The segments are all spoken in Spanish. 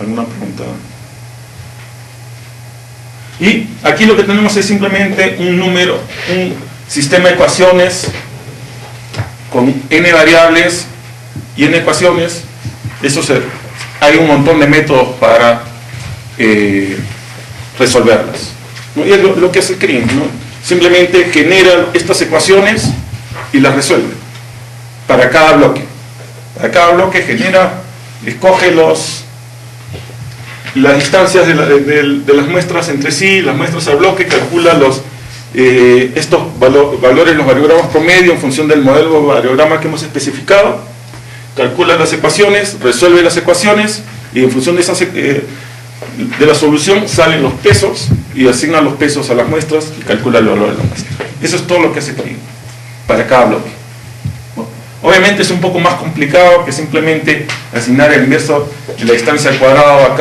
¿Alguna pregunta? Y aquí lo que tenemos es simplemente un sistema de ecuaciones con n variables y n ecuaciones. Hay un montón de métodos para resolverlas, ¿no? Y es lo que hace CRIN, ¿no? Simplemente genera estas ecuaciones y las resuelve para cada bloque. Para cada bloque escoge las distancias de las muestras entre sí, las muestras al bloque, calcula estos valores, los variogramas promedio en función del modelo variograma que hemos especificado, calcula las ecuaciones, resuelve las ecuaciones y en función de la solución salen los pesos y asigna los pesos a las muestras y calcula el valor de la muestra. Eso es todo lo que hace CRIN para cada bloque. Obviamente es un poco más complicado que simplemente asignar el inverso de la distancia al cuadrado a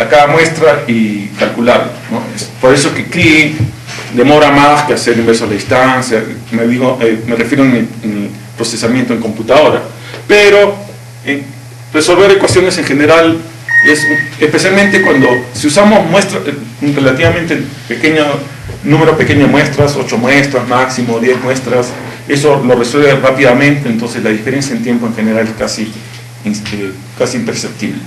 cada muestra y calcularlo, ¿no? Por eso que CRIN demora más que hacer el inverso de la distancia, me refiero en el procesamiento en computadora. Pero resolver ecuaciones en general, especialmente cuando si usamos muestras relativamente número pequeño de muestras, 8 muestras máximo, 10 muestras, eso lo resuelve rápidamente, entonces la diferencia en tiempo en general es casi imperceptible,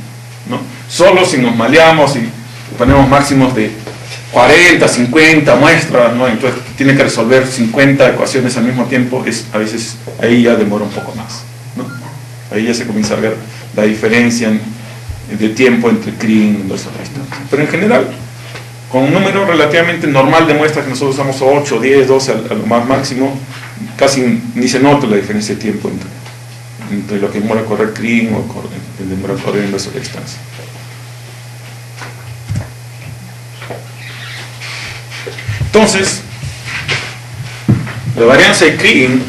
¿no? Solo si nos maleamos y ponemos máximos de 40, 50 muestras, ¿no? Entonces tiene que resolver 50 ecuaciones al mismo tiempo, a veces ahí ya demora un poco más, ¿no? Ahí ya se comienza a ver la diferencia de tiempo entre CRIN y los otros. Pero en general, con un número relativamente normal de muestras, que nosotros usamos 8, 10, 12 a lo más máximo, casi ni se nota la diferencia de tiempo entre lo que demora a correr CRIN o el demora a correr inverso de la distancia. Entonces, la varianza de CRIN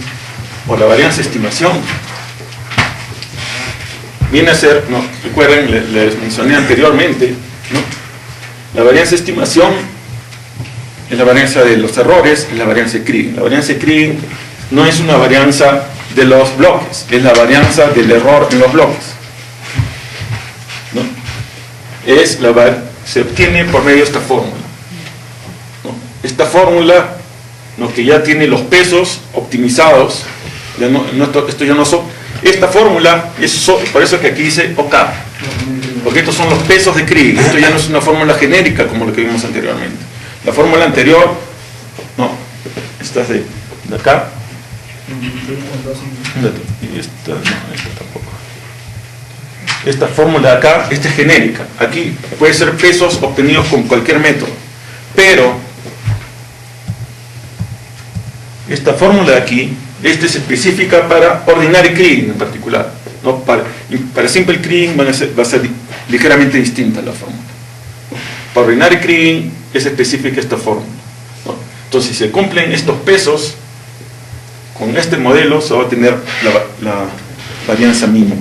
o la varianza de estimación viene a ser, ¿no? Recuerden, les mencioné anteriormente, ¿no? La varianza de estimación es la varianza de los errores, es la varianza de CRIN. La varianza de CRIN no es una varianza de los bloques, es la varianza del error en los bloques, ¿no? Se obtiene por medio de esta fórmula, ¿no? Esta fórmula, ¿no? Que ya tiene los pesos optimizados, esto ya no son. Esta fórmula, por eso que aquí dice OK, porque estos son los pesos de CRIN. Esto ya no es una fórmula genérica como lo que vimos anteriormente. La fórmula anterior, no, esta es de acá, y esta tampoco. Esta fórmula de acá, esta es genérica. Aquí puede ser pesos obtenidos con cualquier método, pero esta fórmula de aquí, esta es específica para ordinary CRIN en particular, ¿no? Para simple CRIN va a ser ligeramente distinta la fórmula. Para ordinary CRIN es específica esta fórmula, ¿no? Entonces, si se cumplen estos pesos, con este modelo se va a tener la varianza mínima,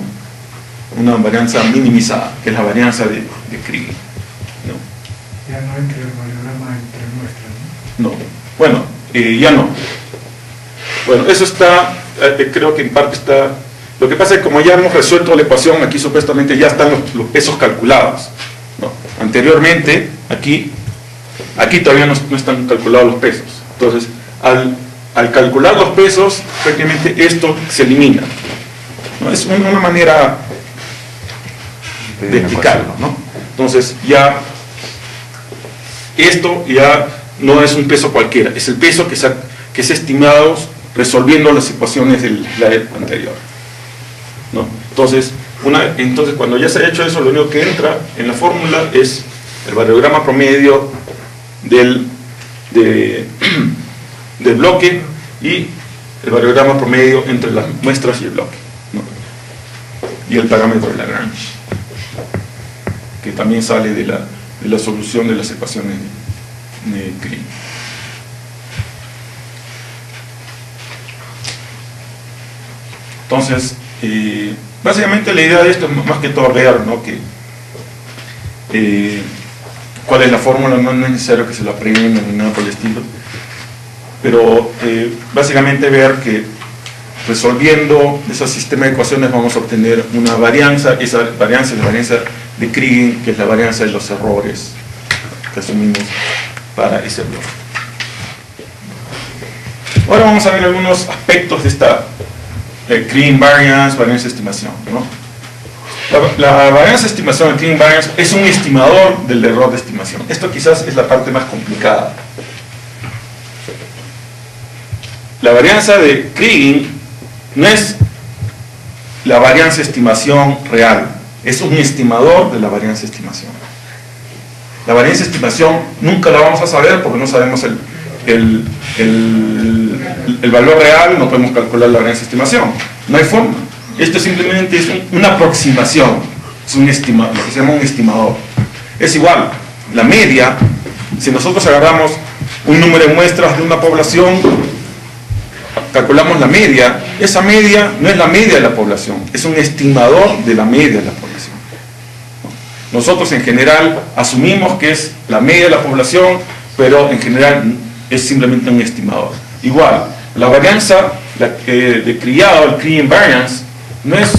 una varianza minimizada, que es la varianza de CRIN, ¿no? Ya no entre el variograma entre muestras, ¿no? No, bueno, ya no. Bueno, eso está, creo que en parte está. Lo que pasa es que como ya hemos resuelto la ecuación, aquí supuestamente ya están los pesos calculados, ¿no? Anteriormente, aquí todavía no están calculados los pesos. Entonces, al calcular los pesos, prácticamente esto se elimina, ¿no? Es una manera de explicarlo, ¿no? Entonces, ya esto ya no es un peso cualquiera, es el peso que es estimado resolviendo las ecuaciones de la anterior, ¿no? Entonces, cuando ya se ha hecho eso, lo único que entra en la fórmula es el variograma promedio del bloque y el variograma promedio entre las muestras y el bloque, ¿no? Y el parámetro de Lagrange, que también sale de la solución de las ecuaciones de CRIN. Entonces, básicamente la idea de esto es más que todo ver, ¿no? Cuál es la fórmula. No es necesario que se la aprendan ni nada por el estilo, pero básicamente ver que resolviendo ese sistema de ecuaciones vamos a obtener una varianza. Esa varianza es la varianza de Kriging, que es la varianza de los errores que asumimos para ese bloque. Ahora vamos a ver algunos aspectos de esta Kriging variance, varianza de estimación, ¿no? La varianza de estimación de Kriging variance es un estimador del error de estimación. Esto quizás es la parte más complicada. La varianza de Kriging no es la varianza de estimación real, es un estimador de la varianza de estimación. La varianza de estimación nunca la vamos a saber porque no sabemos el valor real, no podemos calcular la varianza de estimación. No hay forma. Esto simplemente es una aproximación, es lo que se llama un estimador. Es igual, la media, si nosotros agarramos un número de muestras de una población, calculamos la media, esa media no es la media de la población, es un estimador de la media de la población. Nosotros en general asumimos que es la media de la población, pero en general es simplemente un estimador. Igual, la varianza de criado, el Kriging variance, no es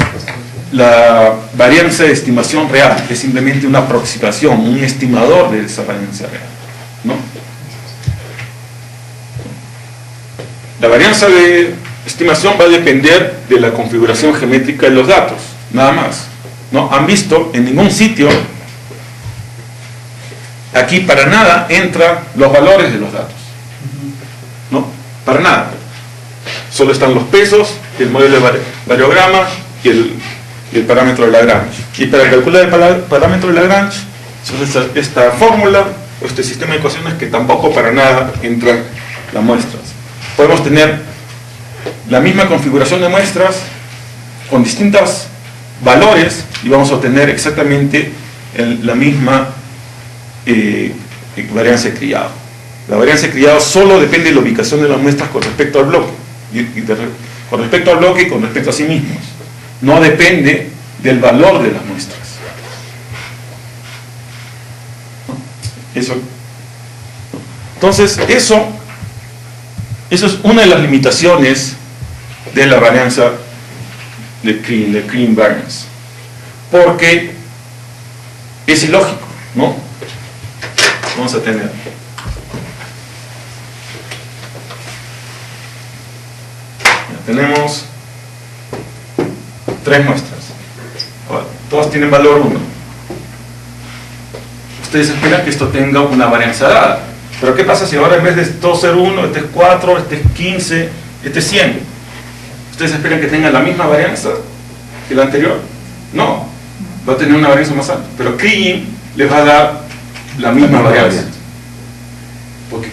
la varianza de estimación real, es simplemente una aproximación, un estimador de esa varianza real, ¿no? La varianza de estimación va a depender de la configuración geométrica de los datos, nada más, ¿no? Han visto, en ningún sitio, aquí para nada entran los valores de los datos, ¿no? Para nada. Solo están los pesos, el modelo de variograma y el parámetro de Lagrange. Y para calcular el parámetro de Lagrange, esta fórmula, o este sistema de ecuaciones que tampoco para nada entran las muestras. Podemos tener la misma configuración de muestras con distintos valores y vamos a obtener exactamente la misma varianza de criado. La varianza de criado solo depende de la ubicación de las muestras con respecto al bloque, con respecto al bloque y con respecto a sí mismos. No depende del valor de las muestras. Entonces, eso es una de las limitaciones de la varianza de Kriging variance, porque es ilógico, ¿no? Vamos a tener tenemos 3 muestras, todas tienen valor 1. Ustedes esperan que esto tenga una varianza dada, pero ¿qué pasa si ahora en vez de todo ser 1, este es 4, este es 15, este es 100? ¿Ustedes esperan que tenga la misma varianza que la anterior? No, va a tener una varianza más alta, pero Kriging les va a dar la misma varianza, porque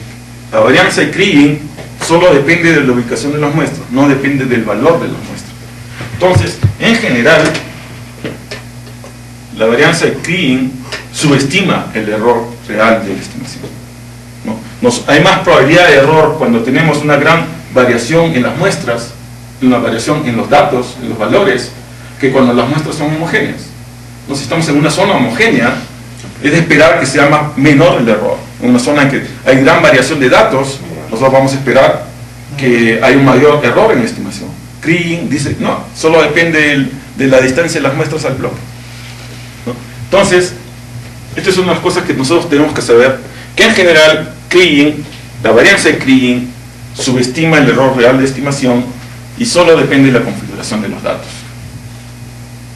la varianza de Kriging solo depende de la ubicación de las muestras, no depende del valor de las muestras. Entonces, en general, la varianza de Kriging subestima el error real de la estimación, ¿no? Hay más probabilidad de error cuando tenemos una gran variación en las muestras, una variación en los datos, en los valores, que cuando las muestras son homogéneas. Entonces, si estamos en una zona homogénea, es de esperar que sea menor el error. En una zona en que hay gran variación de datos, nosotros vamos a esperar que hay un mayor error en la estimación. Kriging dice, no, solo depende de la distancia de las muestras al bloque, ¿no? Entonces, esta es una de las cosas que nosotros tenemos que saber, que en general Kriging, la varianza de Kriging, subestima el error real de estimación y solo depende de la configuración de los datos,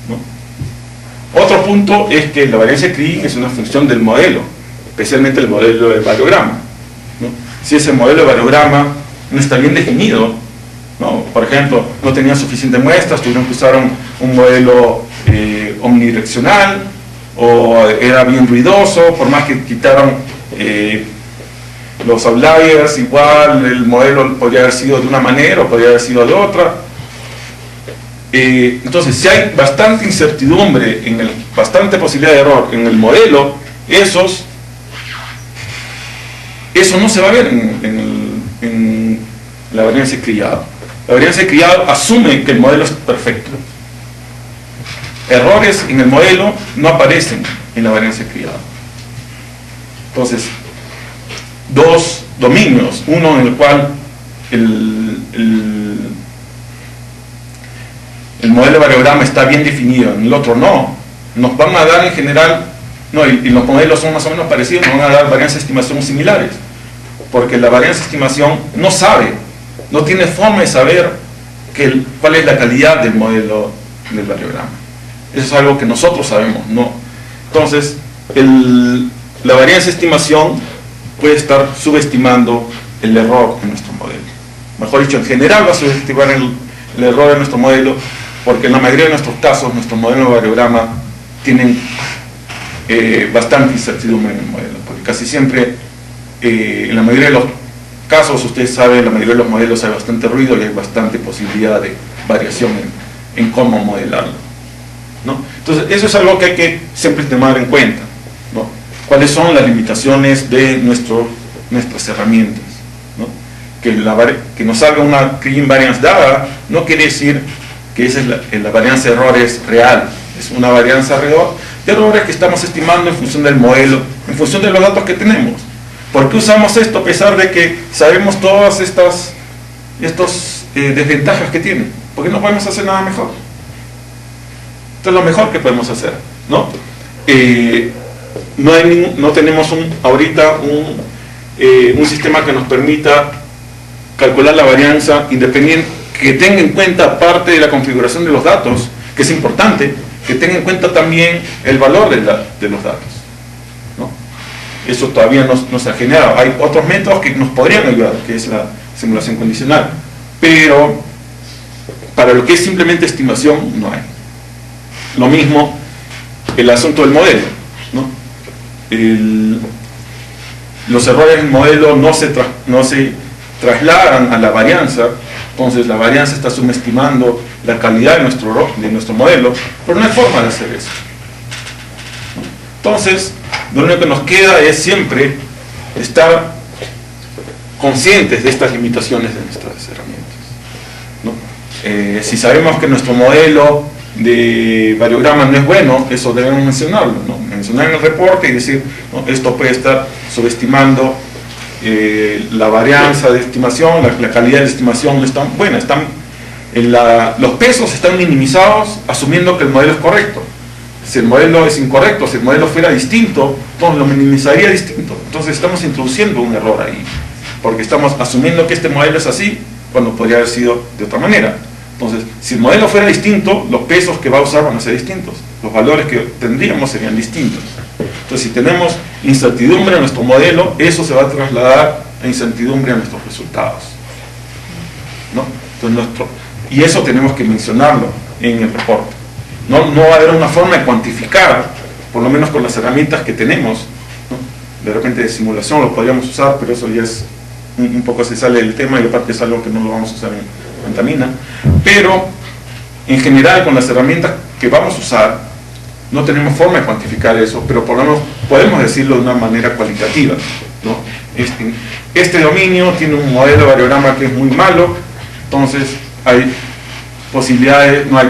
¿no? Otro punto es que la varianza de Kriging es una función del modelo, especialmente el modelo de variograma, ¿no? Si ese modelo de variograma no está bien definido, ¿no? Por ejemplo, no tenían suficientes muestras, tuvieron que usar un modelo omnidireccional, o era bien ruidoso, por más que quitaron los outliers, igual el modelo podría haber sido de una manera o podría haber sido de otra. Entonces, si hay bastante incertidumbre, bastante posibilidad de error en el modelo, eso no se va a ver en la varianza de criado. La varianza de criado asume que el modelo es perfecto. Errores en el modelo no aparecen en la varianza de criado. Entonces, 2 dominios, uno en el cual el modelo de variograma está bien definido, en el otro no, nos van a dar en general, no, y los modelos son más o menos parecidos, nos van a dar varianzas de estimación similares, porque la varianza de estimación no sabe, no tiene forma de saber cuál es la calidad del modelo del variograma. Eso es algo que nosotros sabemos, ¿no? Entonces, la varianza de estimación puede estar subestimando el error en nuestro modelo. Mejor dicho, en general va a subestimar el error en nuestro modelo, porque en la mayoría de nuestros casos, nuestro modelo de variograma tienen bastante incertidumbre en el modelo, porque casi siempre, en la mayoría de los casos, ustedes saben, en la mayoría de los modelos hay bastante ruido y hay bastante posibilidad de variación en cómo modelarlo, ¿no? Entonces, eso es algo que hay que siempre tomar en cuenta, ¿no? ¿Cuáles son las limitaciones de nuestras herramientas, ¿no? Que nos salga una clean variance dada no quiere decir que esa es la varianza de errores real, es una varianza de errores que estamos estimando en función del modelo, en función de los datos que tenemos. ¿Por qué usamos esto a pesar de que sabemos todas estas desventajas que tiene? Porque no podemos hacer nada mejor. Esto es lo mejor que podemos hacer, ¿no? No tenemos ahorita un sistema que nos permita calcular la varianza independiente, que tenga en cuenta parte de la configuración de los datos, que es importante, que tenga en cuenta también el valor de los datos, ¿no? Eso todavía no se ha generado. Hay otros métodos que nos podrían ayudar, que es la simulación condicional, pero para lo que es simplemente estimación no hay. Lo mismo el asunto del modelo, ¿no? Los errores del modelo no se trasladan a la varianza, entonces la varianza está subestimando la calidad de nuestro modelo, pero no hay forma de hacer eso. Entonces, lo único que nos queda es siempre estar conscientes de estas limitaciones de nuestras herramientas, ¿no? Si sabemos que nuestro modelo de variograma no es bueno, eso debemos mencionarlo, ¿no? Mencionar en el reporte y decir, ¿no? Esto puede estar subestimando la varianza de estimación, la calidad de estimación no es tan buena, los pesos están minimizados asumiendo que el modelo es correcto. Si el modelo es incorrecto, si el modelo fuera distinto, entonces lo minimizaría distinto. Entonces estamos introduciendo un error ahí, porque estamos asumiendo que este modelo es así, cuando podría haber sido de otra manera. Entonces, si el modelo fuera distinto, los pesos que va a usar van a ser distintos, los valores que tendríamos serían distintos. Entonces, si tenemos incertidumbre en nuestro modelo, eso se va a trasladar a incertidumbre a nuestros resultados, ¿no? Entonces, y eso tenemos que mencionarlo en el reporte. No va a haber una forma de cuantificar, por lo menos con las herramientas que tenemos, ¿no? De repente de simulación lo podríamos usar, pero eso ya es un poco se sale del tema y aparte es algo que no lo vamos a usar en Contamina. Pero en general con las herramientas que vamos a usar no tenemos forma de cuantificar eso, pero por lo menos podemos decirlo de una manera cualitativa, ¿no? Este dominio tiene un modelo de variograma que es muy malo, entonces hay posibilidades, no hay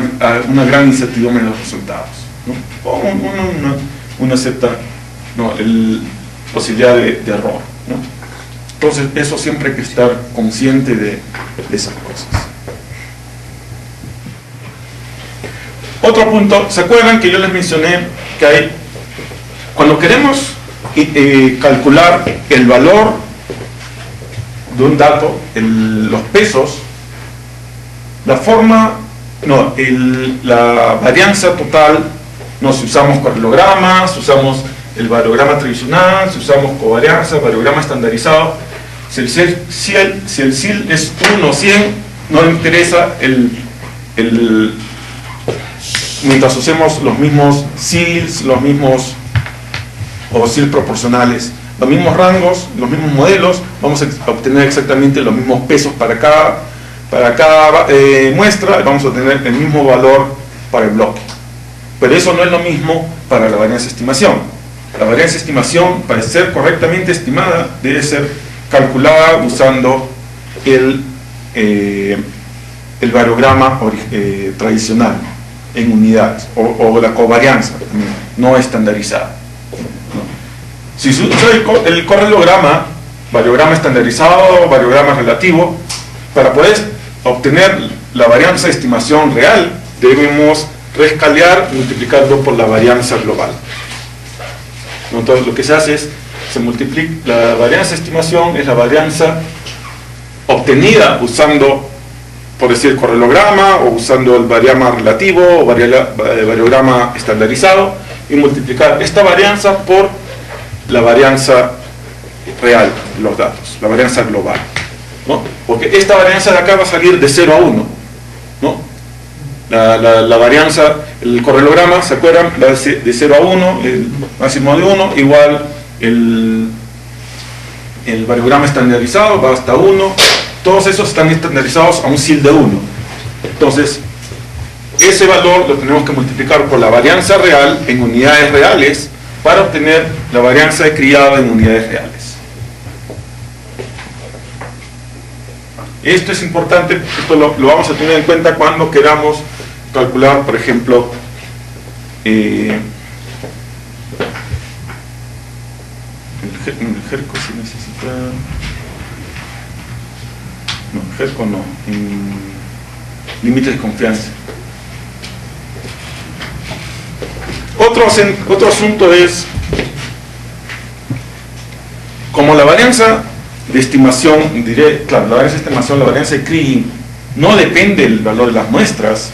una gran incertidumbre en los resultados, ¿no? O una cierta posibilidad de error, ¿no? Entonces eso siempre hay que estar consciente de esas cosas. Otro punto, ¿se acuerdan que yo les mencioné que cuando queremos calcular el valor de un dato, los pesos, la varianza total, si usamos paralelogramas, si usamos el variograma tradicional, si usamos covarianza, variograma estandarizado, si el SIL es 1 o 100, no le interesa mientras usemos los mismos SILs, o SIL proporcionales, los mismos rangos, los mismos modelos, vamos a obtener exactamente los mismos pesos para cada muestra, vamos a obtener el mismo valor para el bloque. Pero eso no es lo mismo para la varianza de estimación. La varianza de estimación, para ser correctamente estimada, debe ser calculada usando el variograma tradicional en unidades, o la covarianza también, no estandarizada, ¿no? Si usa el correlograma, variograma estandarizado, variograma relativo, para poder obtener la varianza de estimación real, debemos reescalear multiplicando por la varianza global. Entonces lo que se hace es, se multiplica, la varianza de estimación es la varianza obtenida usando, por decir, correlograma, o usando el variograma relativo, o variograma estandarizado, y multiplicar esta varianza por la varianza real de los datos, la varianza global, ¿no? Porque esta varianza de acá va a salir de 0 a 1, ¿no? La varianza, el correlograma, ¿se acuerdan? Va de 0 a 1, el máximo de 1, igual el variograma estandarizado va hasta 1, todos esos están estandarizados a un CIL de 1. Entonces, ese valor lo tenemos que multiplicar por la varianza real en unidades reales para obtener la varianza de criado en unidades reales. Esto es importante, esto lo vamos a tener en cuenta cuando queramos calcular, por ejemplo, el GERCO si necesita... No, GERCO no, límites de confianza. Otro asunto es, como la varianza de estimación, diré, claro, la varianza de estimación, la varianza de Kriging, no depende del valor de las muestras,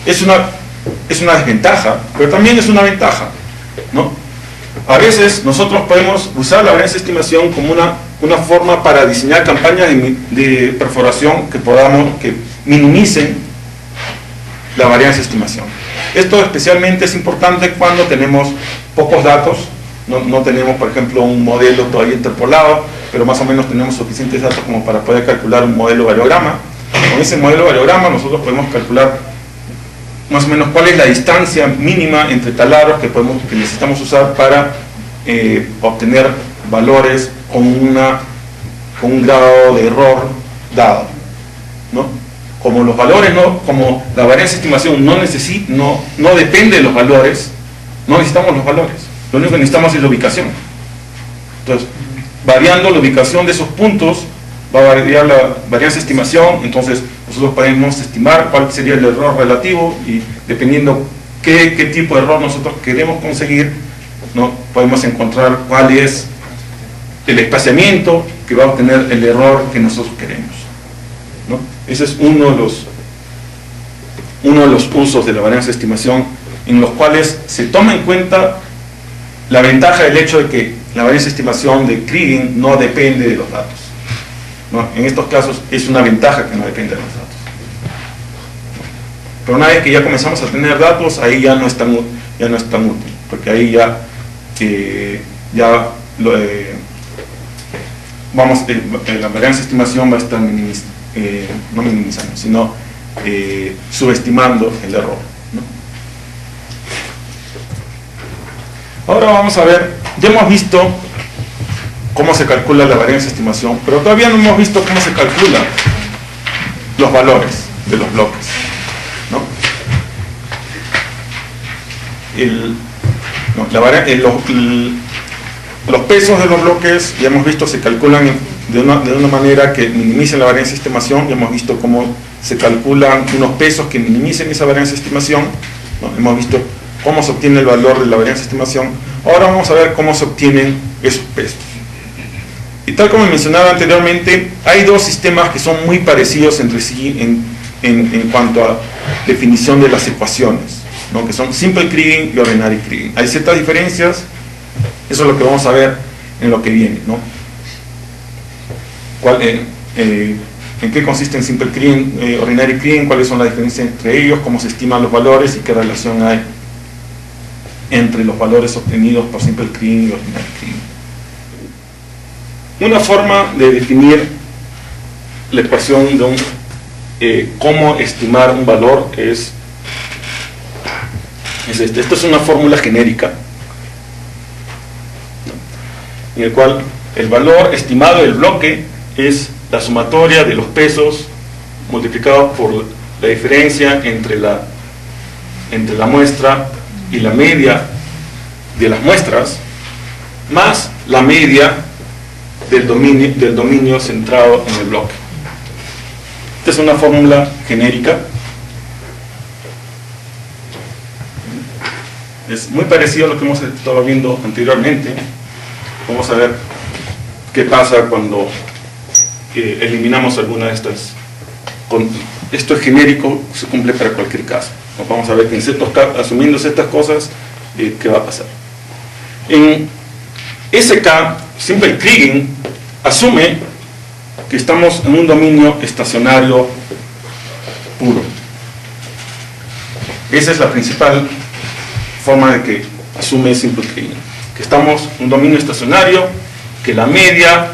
es una desventaja, pero también es una ventaja, ¿no? A veces nosotros podemos usar la varianza de estimación como una forma para diseñar campañas de perforación que minimicen la varianza de estimación. Esto especialmente es importante cuando tenemos pocos datos, no tenemos, por ejemplo, un modelo todavía interpolado, pero más o menos tenemos suficientes datos como para poder calcular un modelo variograma. Con ese modelo variograma nosotros podemos calcular más o menos cuál es la distancia mínima entre taladros que necesitamos usar para obtener valores con un grado de error dado, ¿no? Como los valores como la varianza de estimación no depende de los valores, no necesitamos los valores, lo único que necesitamos es la ubicación. Entonces, variando la ubicación de esos puntos va a variar la varianza de estimación. Entonces nosotros podemos estimar cuál sería el error relativo, y dependiendo qué tipo de error nosotros queremos conseguir, ¿no? Podemos encontrar cuál es el espaciamiento que va a obtener el error que nosotros queremos, ¿no? Ese es uno de los usos de la varianza de estimación, en los cuales se toma en cuenta la ventaja del hecho de que la varianza de estimación de Kriging no depende de los datos, ¿no? En estos casos es una ventaja que no depende de los datos. Pero una vez que ya comenzamos a tener datos, ahí ya no es tan útil, porque ahí la varianza de estimación va a estar no minimizando, sino subestimando el error, ¿no? Ahora vamos a ver, ya hemos visto cómo se calcula la varianza de estimación, pero todavía no hemos visto cómo se calculan los valores de los bloques, ¿no? Los pesos de los bloques, ya hemos visto, se calculan de una manera que minimice la varianza de estimación. Ya hemos visto cómo se calculan unos pesos que minimicen esa varianza de estimación, ¿no? Hemos visto cómo se obtiene el valor de la varianza de estimación. Ahora vamos a ver cómo se obtienen esos pesos. Y tal como mencionaba anteriormente, hay dos sistemas que son muy parecidos entre sí en cuanto a definición de las ecuaciones, ¿no? Que son Simple Kriging y Ordinary Kriging. Hay ciertas diferencias, eso es lo que vamos a ver en lo que viene, ¿no? ¿En qué consiste en Simple Kriging, Ordinary Kriging? ¿Cuáles son las diferencias entre ellos? ¿Cómo se estiman los valores? ¿Y qué relación hay entre los valores obtenidos por Simple Kriging y Ordinary Kriging? Una forma de definir la ecuación de cómo estimar un valor es esta. Esta es una fórmula genérica, ¿no? En el cual el valor estimado del bloque es la sumatoria de los pesos multiplicados por la diferencia entre la muestra y la media de las muestras, más la media del dominio centrado en el bloque. Esta es una fórmula genérica Es muy parecido a lo que hemos estado viendo anteriormente. Vamos a ver qué pasa cuando eliminamos alguna de estas. Esto es genérico, se cumple para cualquier caso. Vamos a ver que en ciertos casos, asumiéndose estas cosas, ¿qué va a pasar? En SK, Simple Kriging asume que estamos en un dominio estacionario puro. Esa es la principal forma de que asume Simple Kriging, que estamos en un dominio estacionario, que la media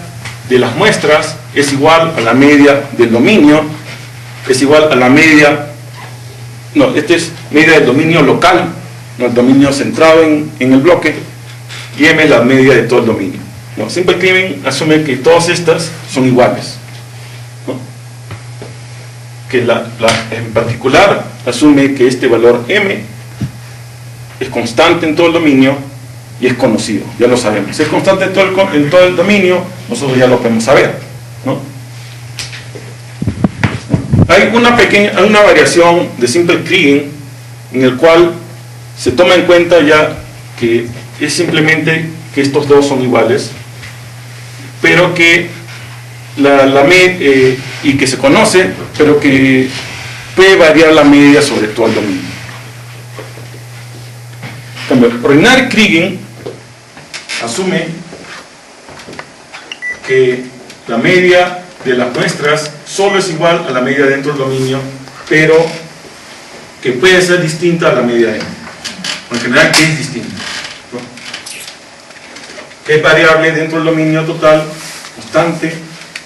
de las muestras es igual a la media del dominio, es igual a la media, no, este es media del dominio local, no el dominio centrado en el bloque, y M es la media de todo el dominio. No, Simple Kriging asume que todas estas son iguales, ¿no? Que en particular asume que este valor M es constante en todo el dominio y es conocido, ya lo sabemos. Si es constante en todo el dominio, nosotros ya lo podemos saber, ¿no? Hay una variación de Simple Kriging en el cual se toma en cuenta ya que es simplemente que estos dos son iguales, pero que y que se conoce, pero que puede variar la media sobre todo el dominio. En cambio, Ordinary Kriging asume que la media de las muestras solo es igual a la media dentro del dominio, pero que puede ser distinta a la media M. En general, que es distinta, ¿no? Que es variable dentro del dominio total, constante,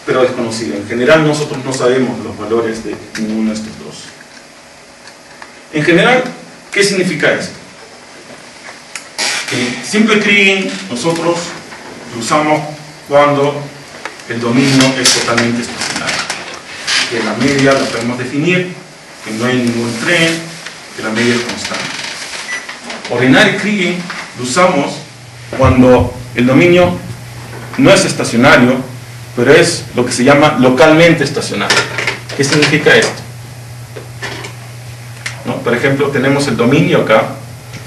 pero desconocida. En general, nosotros no sabemos los valores de ninguno de estos dos. En general, ¿qué significa esto? Simple Kriging nosotros lo usamos cuando el dominio es totalmente estacionario, que la media la podemos definir, que no hay ningún tren, que la media es constante. Ordinary Kriging lo usamos cuando el dominio no es estacionario, pero es lo que se llama localmente estacionario. ¿Qué significa esto? ¿No? Por ejemplo, tenemos el dominio acá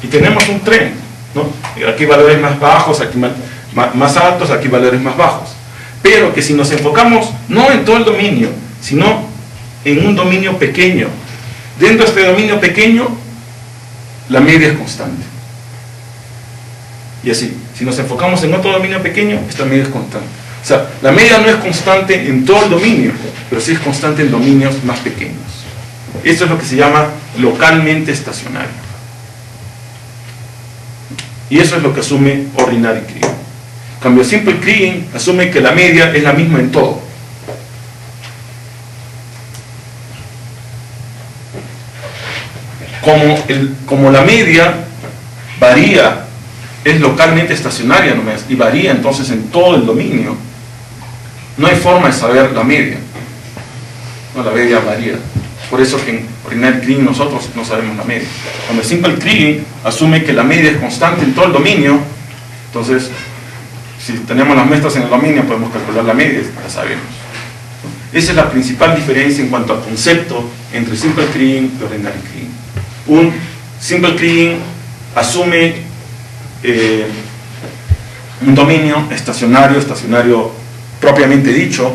y tenemos un tren, ¿no? Aquí valores más bajos, aquí más altos, aquí valores más bajos. Pero que si nos enfocamos no en todo el dominio, sino en un dominio pequeño, dentro de este dominio pequeño, la media es constante. Y así, si nos enfocamos en otro dominio pequeño, esta media es constante. O sea, la media no es constante en todo el dominio, pero sí es constante en dominios más pequeños. Esto es lo que se llama localmente estacionario. Y eso es lo que asume Ordinary Kriging. En cambio, Simple Kriging asume que la media es la misma en todo. Como la media varía, es localmente estacionaria nomás, y varía entonces en todo el dominio, no hay forma de saber la media. No, la media varía. Por eso que en Ordinary Kriging nosotros no sabemos la media. Cuando Simple Kriging asume que la media es constante en todo el dominio, entonces, si tenemos las muestras en el dominio, podemos calcular la media, la sabemos. Esa es la principal diferencia en cuanto al concepto entre Simple Kriging y Ordinary Kriging. Un Simple Kriging asume un dominio estacionario propiamente dicho.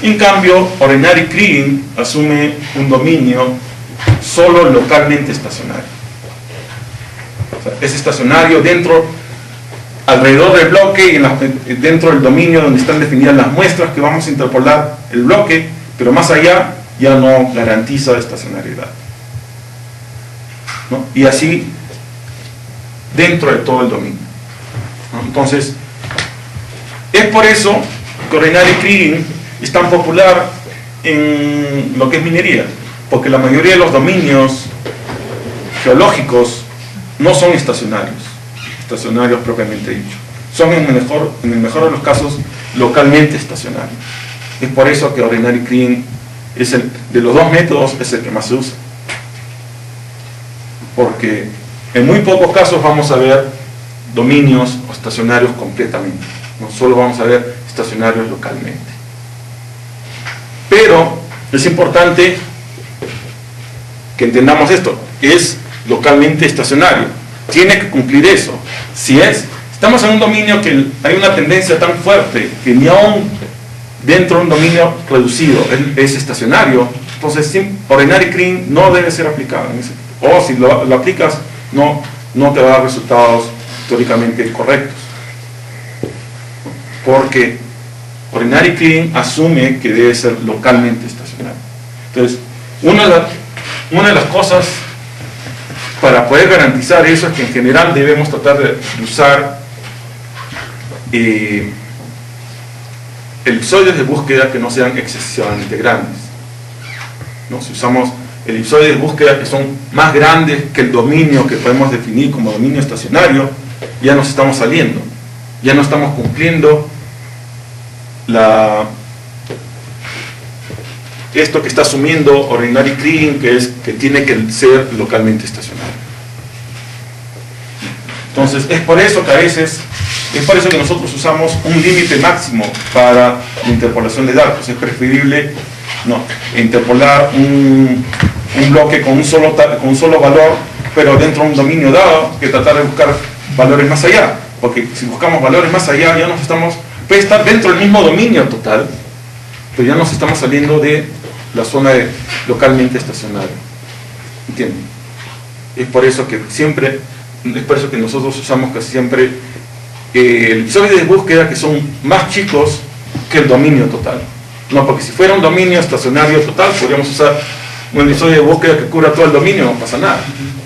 En cambio, Ordinary Kriging asume un dominio solo localmente estacionario. O sea, es estacionario alrededor del bloque y dentro del dominio donde están definidas las muestras que vamos a interpolar el bloque, pero más allá ya no garantiza estacionariedad, ¿no? Y así dentro de todo el dominio, ¿no? Entonces, es por eso que Ordinary Kriging es tan popular en lo que es minería, porque la mayoría de los dominios geológicos no son estacionarios propiamente dicho, son en el mejor de los casos localmente estacionarios. Es por eso que Ordinary Kriging de los dos métodos es el que más se usa, porque en muy pocos casos vamos a ver dominios estacionarios completamente, no solo vamos a ver estacionarios localmente. Pero es importante que entendamos esto, es localmente estacionario, tiene que cumplir eso. Si estamos en un dominio que hay una tendencia tan fuerte que ni aún dentro de un dominio reducido es estacionario, entonces ordinary clean no debe ser aplicado. O si lo aplicas, no te va a dar resultados teóricamente correctos. Porque ordinary clean asume que debe ser localmente estacionario. Entonces, una de las cosas para poder garantizar eso es que en general debemos tratar de usar elipsoides de búsqueda que no sean excesivamente grandes, ¿no? Si usamos elipsoides de búsqueda que son más grandes que el dominio que podemos definir como dominio estacionario, ya nos estamos saliendo, ya no estamos cumpliendo esto que está asumiendo ordinary clean, que es que tiene que ser localmente estacionario. Entonces es por eso que nosotros usamos un límite máximo para la interpolación de datos. Es preferible interpolar un bloque con un solo valor, pero dentro de un dominio dado, que tratar de buscar valores más allá, porque si buscamos valores más allá ya puede estar dentro del mismo dominio total, pero ya nos estamos saliendo de la zona de localmente estacionario. ¿Entienden? Es por eso que nosotros usamos casi siempre elipsoides de búsqueda que son más chicos que el dominio total. No, porque si fuera un dominio estacionario total, podríamos usar un elipsoide de búsqueda que cubra todo el dominio, no pasa nada,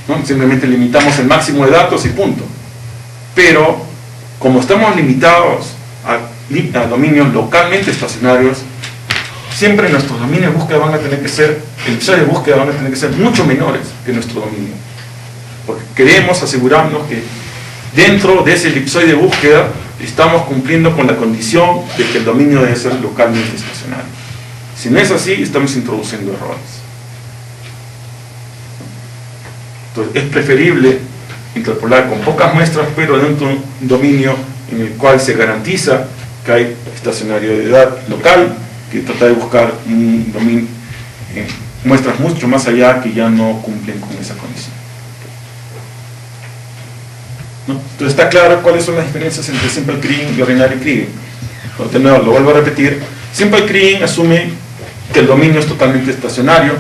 ¿no? Simplemente limitamos el máximo de datos y punto. Pero, como estamos limitados a dominios localmente estacionarios, siempre nuestros dominios de búsqueda van a tener que ser, elipsoides de búsqueda van a tener que ser mucho menores que nuestro dominio. Porque queremos asegurarnos que dentro de ese elipsoide de búsqueda estamos cumpliendo con la condición de que el dominio debe ser localmente estacionario. Si no es así, estamos introduciendo errores. Entonces, es preferible interpolar con pocas muestras, pero dentro de un dominio en el cual se garantiza que hay estacionariedad local, que tratar de buscar muestras mucho más allá que ya no cumplen con esa condición. ¿No? Entonces está claro cuáles son las diferencias entre simple clean y ordinary clean. De nuevo, lo vuelvo a repetir. Simple clean asume que el dominio es totalmente estacionario.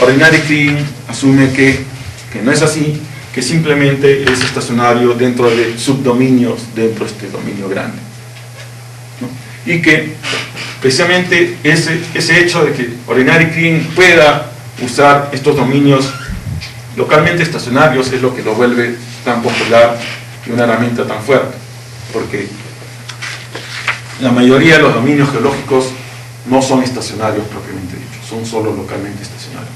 Ordinary clean asume que no es así, que simplemente es estacionario dentro de subdominios dentro de este dominio grande, ¿no? Y que precisamente ese hecho de que ordinary clean pueda usar estos dominios localmente estacionarios es lo que lo vuelve tan popular y una herramienta tan fuerte, porque la mayoría de los dominios geológicos no son estacionarios propiamente dicho, son solo localmente estacionarios.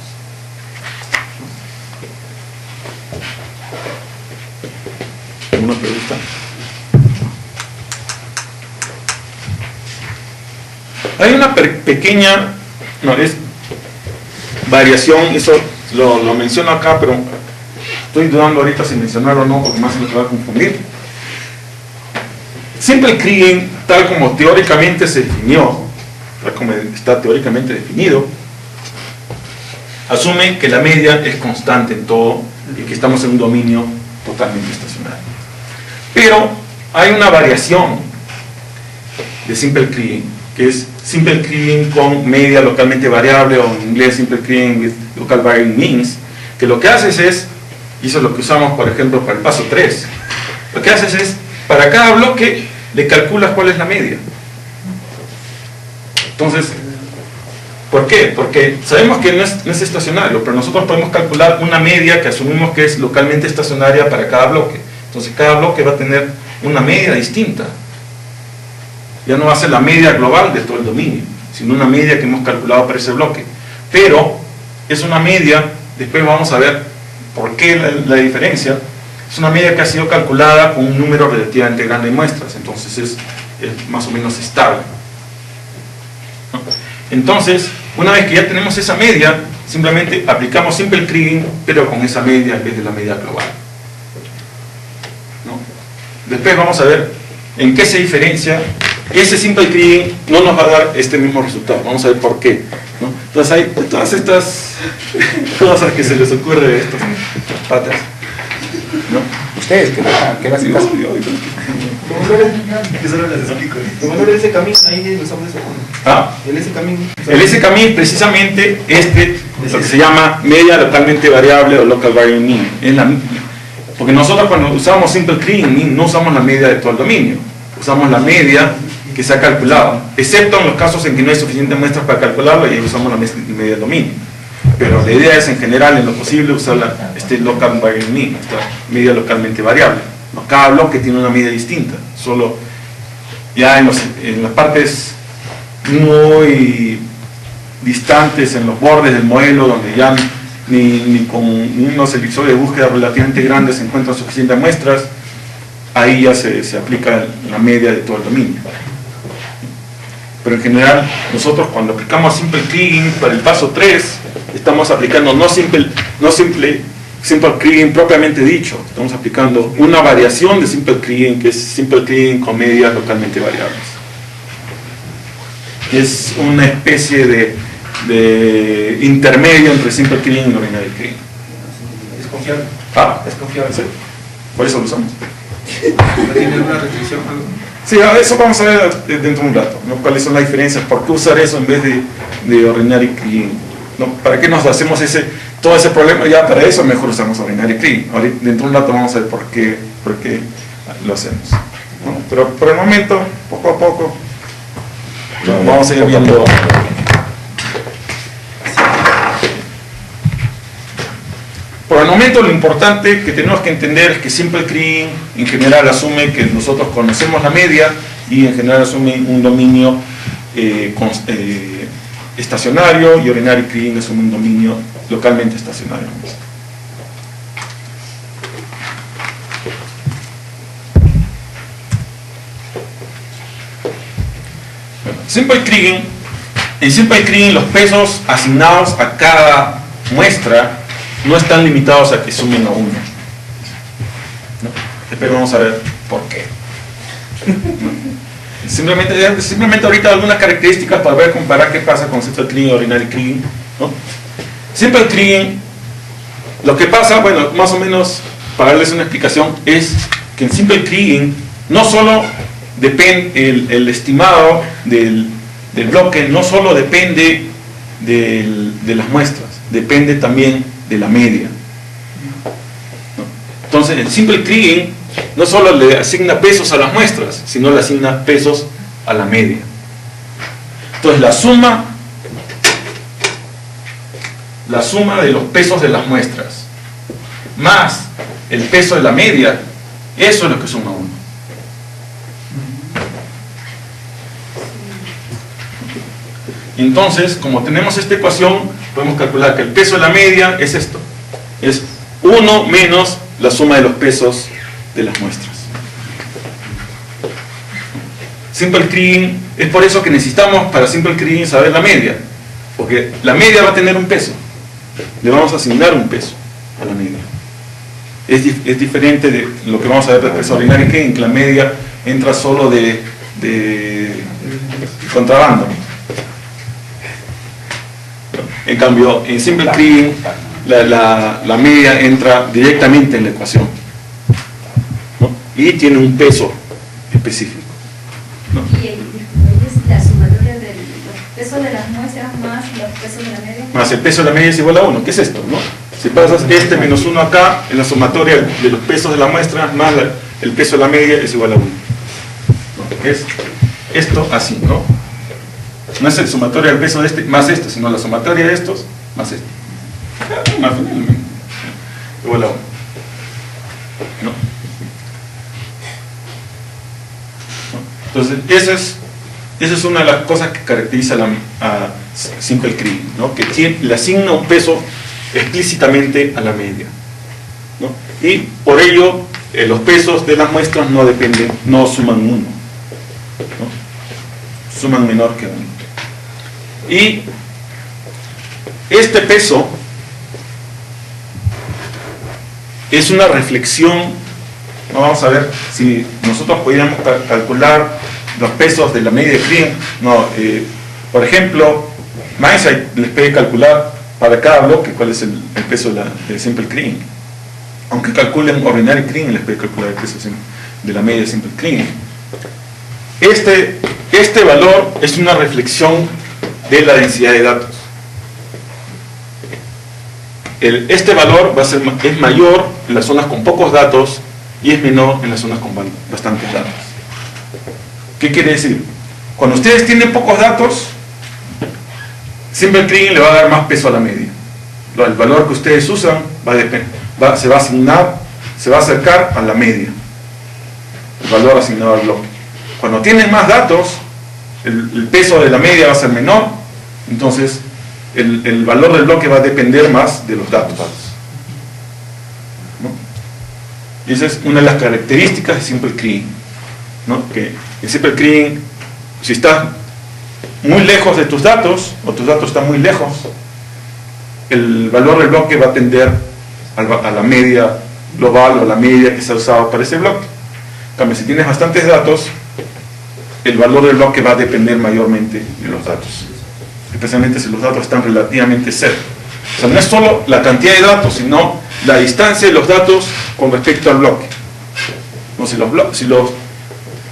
¿Alguna pregunta? Hay una pequeña variación, eso lo menciono acá, pero estoy dudando ahorita si mencionarlo o no, porque más se me va a confundir. Simple clean, tal como teóricamente se definió, tal como está teóricamente definido, asume que la media es constante en todo y que estamos en un dominio totalmente estacionario. Pero hay una variación de simple clean, que es simple clean con media localmente variable, o en inglés simple clean with local varying means, que lo que haces es, y eso es lo que usamos por ejemplo para el paso 3, lo que haces es, para cada bloque le calculas cuál es la media. Entonces, ¿por qué? Porque sabemos que no es estacionario, pero nosotros podemos calcular una media que asumimos que es localmente estacionaria para cada bloque. Entonces cada bloque va a tener una media distinta. Ya no va a ser la media global de todo el dominio, sino una media que hemos calculado para ese bloque. Pero es una media, después vamos a ver por qué la diferencia. Es una media que ha sido calculada con un número relativamente grande de muestras, entonces es más o menos estable. Entonces, una vez que ya tenemos esa media, simplemente aplicamos simple clean, pero con esa media en vez de la media global. ¿No? Después vamos a ver en qué se diferencia. Ese simple clean no nos va a dar este mismo resultado. Vamos a ver por qué, ¿no? Entonces hay todas estas cosas que se les ocurre de estas patas, ¿no? ustedes que le hacen caso. ¿Cómo no ese camino ahí en los hombres? ¿Ah? Ese camino. El SKMIN precisamente lo que se llama media localmente variable o local varying mean. Porque nosotros cuando usamos simple cleaning mean no usamos la media de todo el dominio, usamos la media que se ha calculado, excepto en los casos en que no hay suficientes muestras para calcularlo y ahí usamos la media del dominio. Pero la idea es en general, en lo posible, usar local varying mean, esta media localmente variable. ¿No? Cada bloque tiene una media distinta, solo ya en las partes muy distantes, en los bordes del modelo, donde ya ni con unos episodios de búsqueda relativamente grandes se encuentran suficientes muestras, ahí ya se aplica la media de todo el dominio. Pero en general, nosotros cuando aplicamos simple cleaning para el paso 3, estamos aplicando no simple cleaning propiamente dicho, estamos aplicando una variación de simple cleaning, que es simple cleaning con medias localmente variables. Es una especie de intermedio entre simple cleaning y ordinary cleaning. Es confiable. Ah, Es confiable. sí. Por eso lo usamos. ¿No tiene alguna restricción? Algo? Sí, eso vamos a ver dentro de un rato, ¿no? ¿Cuáles son las diferencias? ¿Por qué usar eso en vez de ordinary cleaning? ¿No? ¿Para qué nos hacemos todo ese problema? Ya para eso mejor usamos ordinary cleaning. Dentro de un rato vamos a ver por qué lo hacemos, ¿no? Pero por el momento, poco a poco, vamos a ir viendo. Por el momento lo importante que tenemos que entender es que simple cleaning en general asume que nosotros conocemos la media y en general asume un dominio estacionario, y ordinary cleaning asume un dominio localmente estacionario. Bueno, en simple cleaning los pesos asignados a cada muestra no están limitados a que sumen a 1. ¿No? Pero vamos a ver por qué. Simplemente ahorita algunas características para comparar qué pasa con simple cleaning y ordinary cleaning, ¿no? Simple cleaning, lo que pasa, bueno, más o menos para darles una explicación, es que en simple cleaning no solo depende el estimado del bloque, no solo depende de las muestras, depende también de la media, ¿no? Entonces el simple cleaning no solo le asigna pesos a las muestras, sino le asigna pesos a la media. Entonces la suma de los pesos de las muestras más el peso de la media, eso es lo que suma 1. Entonces, como tenemos esta ecuación, podemos calcular que el peso de la media es esto, es 1 menos la suma de los pesos de las muestras. Simple cleaning, es por eso que necesitamos para simple cleaning saber la media, porque la media va a tener un peso, le vamos a asignar un peso a la media. Es diferente de lo que vamos a ver del peso ordinario, que la media entra solo de contrabando. En cambio, en simple cleaning, la media entra directamente en la ecuación, ¿no? Y tiene un peso específico, ¿no? Y es la sumatoria de los pesos de las muestras más los pesos de la media. Más el peso de la media es igual a 1. ¿Qué es esto, no? Si pasas menos 1 acá, en la sumatoria de los pesos de la muestra más el peso de la media es igual a 1, ¿no? Es esto así, ¿no? No es el sumatorio del peso de este más este, sino la sumatoria de estos más este. Más finalmente. Igual a 1. ¿No? Entonces, esa es una de las cosas que caracteriza a simple cleaning, ¿no? Que le asigna un peso explícitamente a la media, ¿no? Y por ello, los pesos de las muestras no suman 1, ¿no? Suman menor que 1. Y este peso es una reflexión, ¿no? Vamos a ver si nosotros pudiéramos calcular los pesos de la media de cleaning. Por ejemplo, Mindsight les puede calcular para cada bloque cuál es el peso de simple cleaning. aunque calculen ordinary cleaning, les puede calcular el peso de la media de simple cleaning. Este valor es una reflexión de la densidad de datos. Este valor es mayor en las zonas con pocos datos y es menor en las zonas con bastantes datos. ¿Qué quiere decir? Cuando ustedes tienen pocos datos, simple cleaning le va a dar más peso a la media. El valor que ustedes usan se va a asignar, se va a acercar a la media, el valor asignado al bloque. Cuando tienen más datos, el peso de la media va a ser menor, entonces el valor del bloque va a depender más de los datos, ¿no? Y esa es una de las características de simple cleaning, ¿no? Que en simple cleaning, si estás muy lejos de tus datos, o tus datos están muy lejos, el valor del bloque va a tender a la media global o la media que se ha usado para ese bloque. En cambio, si tienes bastantes datos, el valor del bloque va a depender mayormente de los datos, especialmente si los datos están relativamente cerca. O sea, no es solo la cantidad de datos, sino la distancia de los datos con respecto al bloque.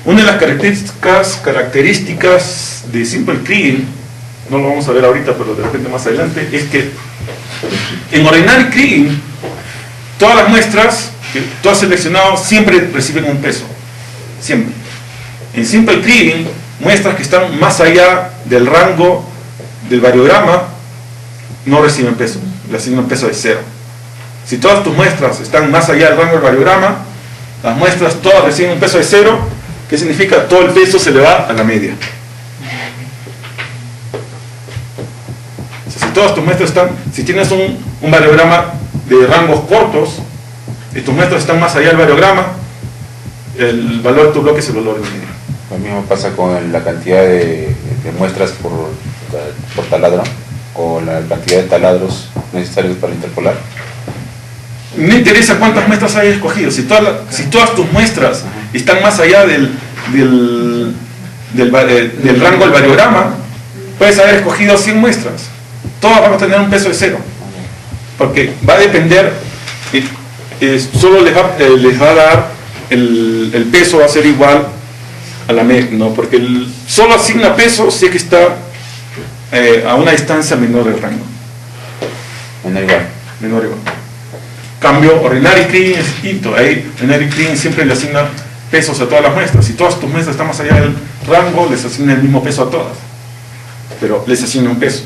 Una de las características de simple cleaning, no lo vamos a ver ahorita, pero de repente más adelante, es que en ordinary cleaning todas las muestras que tú has seleccionado siempre reciben un peso, siempre. En simple cleaning, muestras que están más allá del rango del variograma no reciben peso, le asignan peso de 0. Si todas tus muestras están más allá del rango del variograma, las muestras todas reciben un peso de 0. ¿Qué significa? Todo el peso se le va a la media. O sea, si todas tus muestras si tienes un variograma de rangos cortos y tus muestras están más allá del variograma, el valor de tu bloque es el valor de la media. Lo mismo pasa con la cantidad de muestras por taladro, o la cantidad de taladros necesarios para interpolar. No interesa cuántas muestras hayas escogido. Si todas tus muestras están más allá del rango del variograma, puedes haber escogido 100 muestras. Todas van a tener un peso de 0. Porque va a depender, solo les va a dar, el peso va a ser igual a la media, ¿no? Porque solo asigna peso si es que está a una distancia menor del rango. Menor igual. Cambio, ordinary cleaning es distinto. Ahí, ordinary cleaning siempre le asigna pesos a todas las muestras. Si todas tus muestras están más allá del rango, les asigna el mismo peso a todas. Pero les asigna un peso.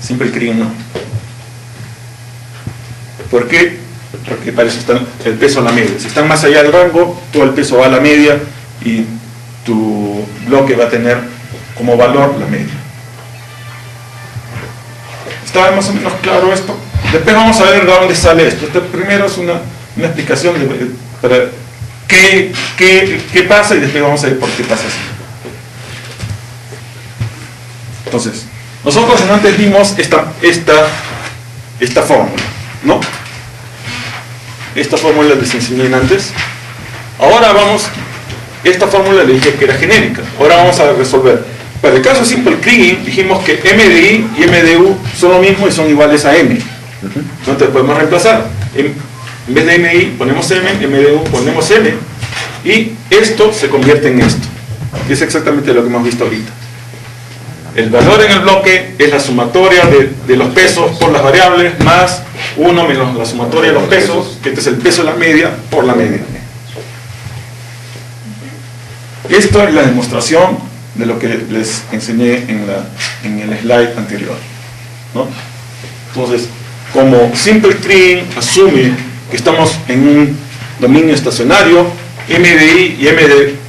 Simple cleaning no. ¿Por qué? Porque para eso está el peso a la media. Si están más allá del rango, todo el peso va a la media y tu bloque va a tener como valor la media. ¿Está más o menos claro esto? Después vamos a ver de dónde sale esto. Primero es una explicación para qué pasa, y después vamos a ver por qué pasa así. Entonces, nosotros antes vimos esta fórmula, ¿no? Esta fórmula les enseñé antes. Ahora esta fórmula le dije que era genérica. Ahora vamos a resolver. Para el caso simple cleaning, dijimos que MDI y MDU son lo mismo y son iguales a M. Entonces podemos reemplazar. En vez de MDI ponemos M, MDU ponemos M, y esto se convierte en esto. Y es exactamente lo que hemos visto ahorita. El valor en el bloque es la sumatoria de los pesos por las variables más 1 menos la sumatoria de los pesos, que este es el peso de la media por la media. Esto es la demostración de lo que les enseñé en el slide anterior, ¿no? Entonces, como simple cleaning asume que estamos en un dominio estacionario, MDI y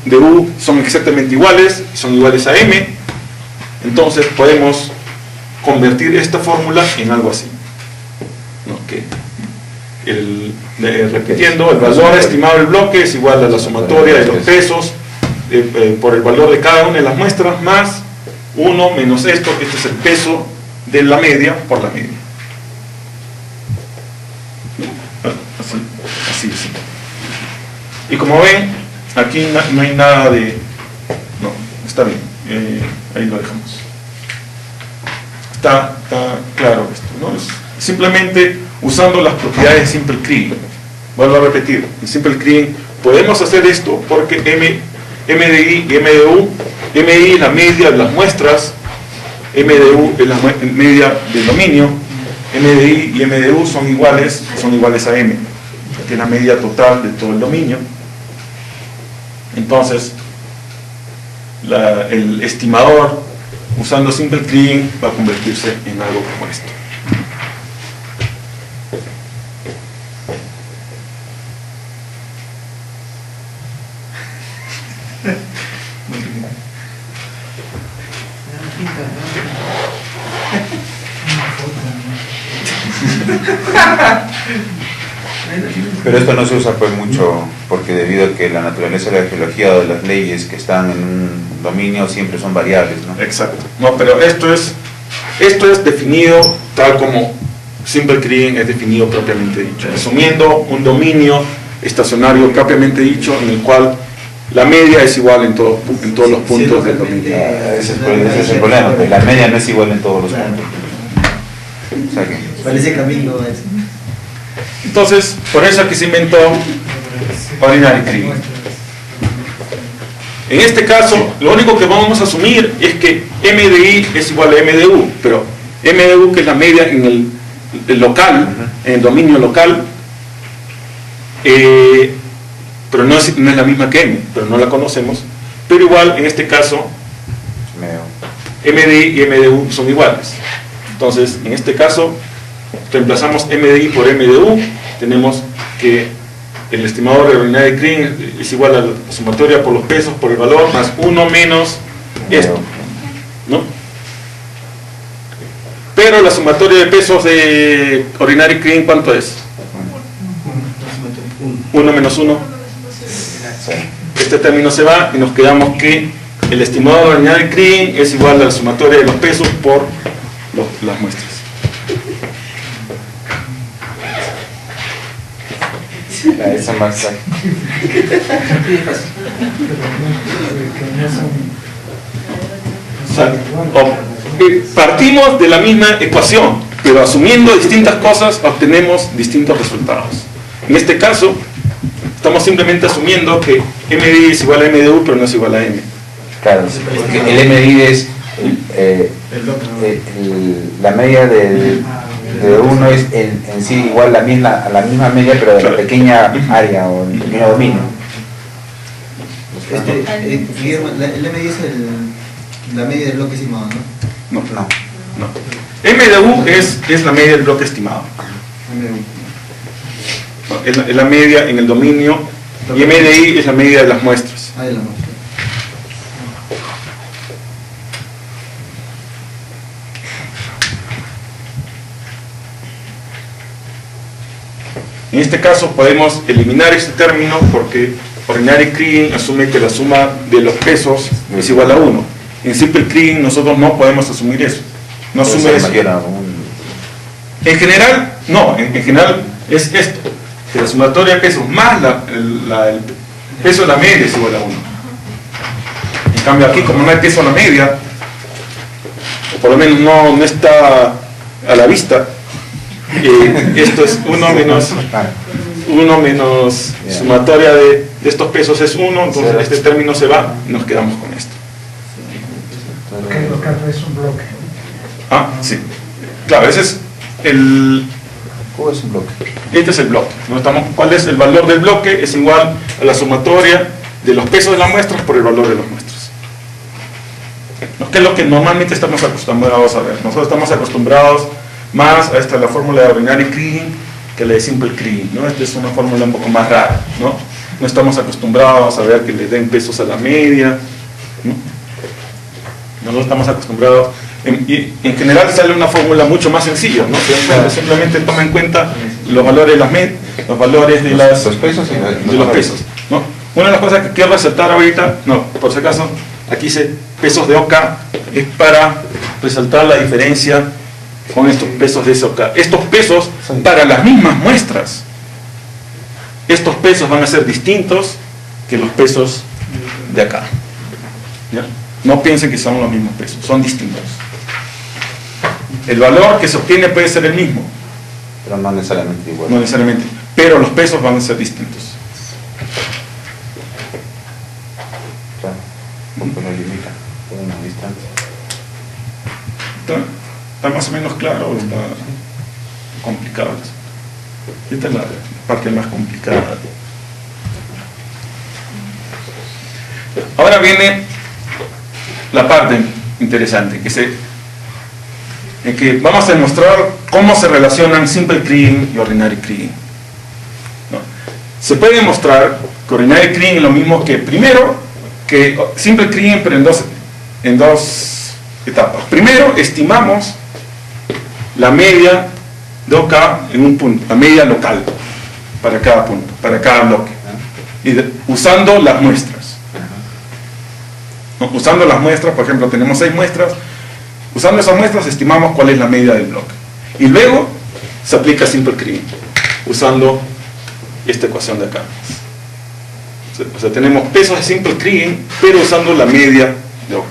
MDU son exactamente iguales, son iguales a M, entonces podemos convertir esta fórmula en algo así, ¿no? Que repitiendo, el valor estimado del bloque es igual a la sumatoria de los pesos por el valor de cada una de las muestras más 1 menos esto, que este es el peso de la media por la media. Así. Y como ven, aquí no hay nada de... No, está bien, ahí lo dejamos. Está claro esto, ¿no? Es simplemente usando las propiedades de simple cleaning. vuelvo a repetir, en Simple Clean podemos hacer esto porque MDI y MDU, MI es la media de las muestras, MDU es la media del dominio, MDI y MDU son iguales a M, que es la media total de todo el dominio. Entonces, el estimador usando Simple Clean va a convertirse en algo como esto. Pero esto no se usa pues mucho porque debido a que la naturaleza de la geología o de las leyes que están en un dominio siempre son variables, ¿no? Exacto. No, pero esto es definido tal como Simple Clean es definido propiamente dicho, asumiendo un dominio estacionario propiamente dicho en el cual la media es igual en todos los puntos del dominio. Ese es el problema, que la media no es igual en todos los puntos. O sea que Parece camino es. Entonces, por eso es que se inventó Ordinary Clean. En este caso, lo único que vamos a asumir es que MDI es igual a MDU, pero MDU, que es la media en el local, en el dominio local, pero no es la misma que M, pero no la conocemos, pero igual en este caso MDI y MDU son iguales. Entonces, en este caso, reemplazamos MDI por MDU, tenemos que el estimador de Ordinary Clean es igual a la sumatoria por los pesos por el valor más 1 menos esto, ¿no? Pero la sumatoria de pesos de Ordinary Clean, ¿cuánto es? 1 menos 1. Este término se va y nos quedamos que el estimador de Ordinary Clean es igual a la sumatoria de los pesos por las muestras. esa más partimos de la misma ecuación, pero asumiendo distintas cosas obtenemos distintos resultados. En este caso, estamos simplemente asumiendo que MDI es igual a MDU, pero no es igual a M. Claro, porque el MDI es la media de uno es en sí igual a la misma media, pero de la pequeña área o el pequeño dominio. Guillermo, el MDI es la media del bloque estimado, ¿no? No. MDU es la media del bloque estimado. Es la media en el dominio, y MDI es la media de las muestras. De la muestra. En este caso podemos eliminar este término porque Ordinary Clean asume que la suma de los pesos es igual a 1. En Simple Clean nosotros no podemos asumir eso. No asume eso. En general, no. En general es esto. Que la sumatoria de pesos más el peso de la media es igual a 1. En cambio aquí, como no hay peso a la media, o por lo menos no está a la vista, esto es 1 menos sumatoria de estos pesos es 1, entonces este término se va y nos quedamos con esto. Porque el local es un bloque. Ah, sí. Claro, ese es el... ¿Cómo es un bloque? Este es el bloque. ¿Cuál es el valor del bloque? Es igual a la sumatoria de los pesos de las muestras por el valor de las muestras. ¿Qué es lo que normalmente estamos acostumbrados a ver? Nosotros estamos acostumbrados más a la fórmula de Ordinary Clean que la de Simple Clean, ¿no? Esta es una fórmula un poco más rara, ¿no? No estamos acostumbrados a ver que le den pesos a la media, ¿no? Nosotros estamos acostumbrados, y en general sale una fórmula mucho más sencilla, ¿no? Simplemente toma en cuenta los valores de los pesos y de los pesos, ¿no? Una de las cosas que quiero resaltar ahorita, por si acaso, aquí dice pesos de OK, es para resaltar la diferencia con estos pesos de SOK. Estos pesos para las mismas muestras, estos pesos van a ser distintos que los pesos de acá, ¿ya? No piensen que son los mismos pesos, son distintos. El valor que se obtiene puede ser el mismo, pero no necesariamente igual. no necesariamente, pero los pesos van a ser distintos. Claro, porque lo limita por una distancia. ¿Está más o menos claro o está complicado? Esta es la parte más complicada. Ahora viene la parte interesante, en que vamos a demostrar cómo se relacionan simple kriging y ordinary kriging. ¿No? Se puede demostrar que ordinary kriging es lo mismo que primero, que simple kriging, pero en dos etapas. Primero, estimamos la media de OK en un punto, la media local para cada punto, para cada bloque, usando las muestras. ¿No? Usando las muestras, por ejemplo, tenemos 6 muestras. Usando esas muestras estimamos cuál es la media del bloque. Y luego se aplica simple kriging, usando esta ecuación de acá. O sea, tenemos pesos de simple kriging, pero usando la media de OK.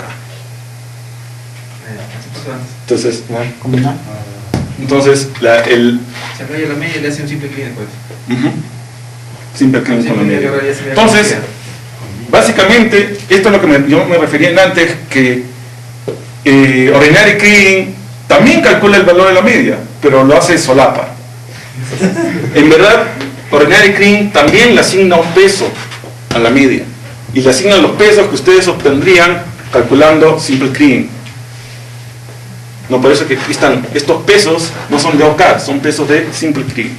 Entonces, Se apoya la media y le hace un simple kriging después. simple kriging con la media. Entonces, básicamente, esto es lo que yo me refería antes, que ordinary kriging también calcula el valor de la media, pero lo hace solapa. En verdad, ordinary kriging también le asigna un peso a la media, y le asigna los pesos que ustedes obtendrían calculando simple kriging. No, por eso que aquí están, estos pesos no son de OK, son pesos de simple kriging.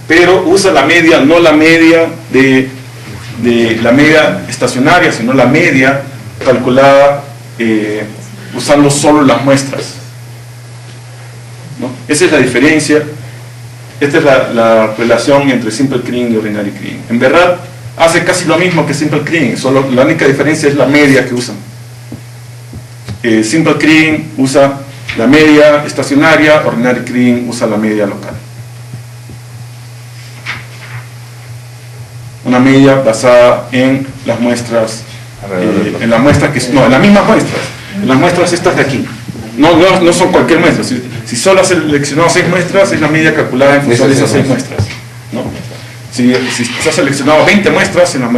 Pero usa la media, no la media de la media estacionaria, sino la media calculada usando solo las muestras. ¿No? Esa es la diferencia, esta es la relación entre simple kriging y ordinary kriging. En verdad, hace casi lo mismo que simple kriging, solo la única diferencia es la media que usan. Simple kriging usa la media estacionaria, ordinary kriging usa la media local. Una media basada en las muestras, en las mismas muestras, en las muestras estas de aquí. No son cualquier muestra. Si solo has seleccionado 6 muestras, es la media calculada en función de esas 6 muestras. ¿No? Si se ha seleccionado 20 muestras, en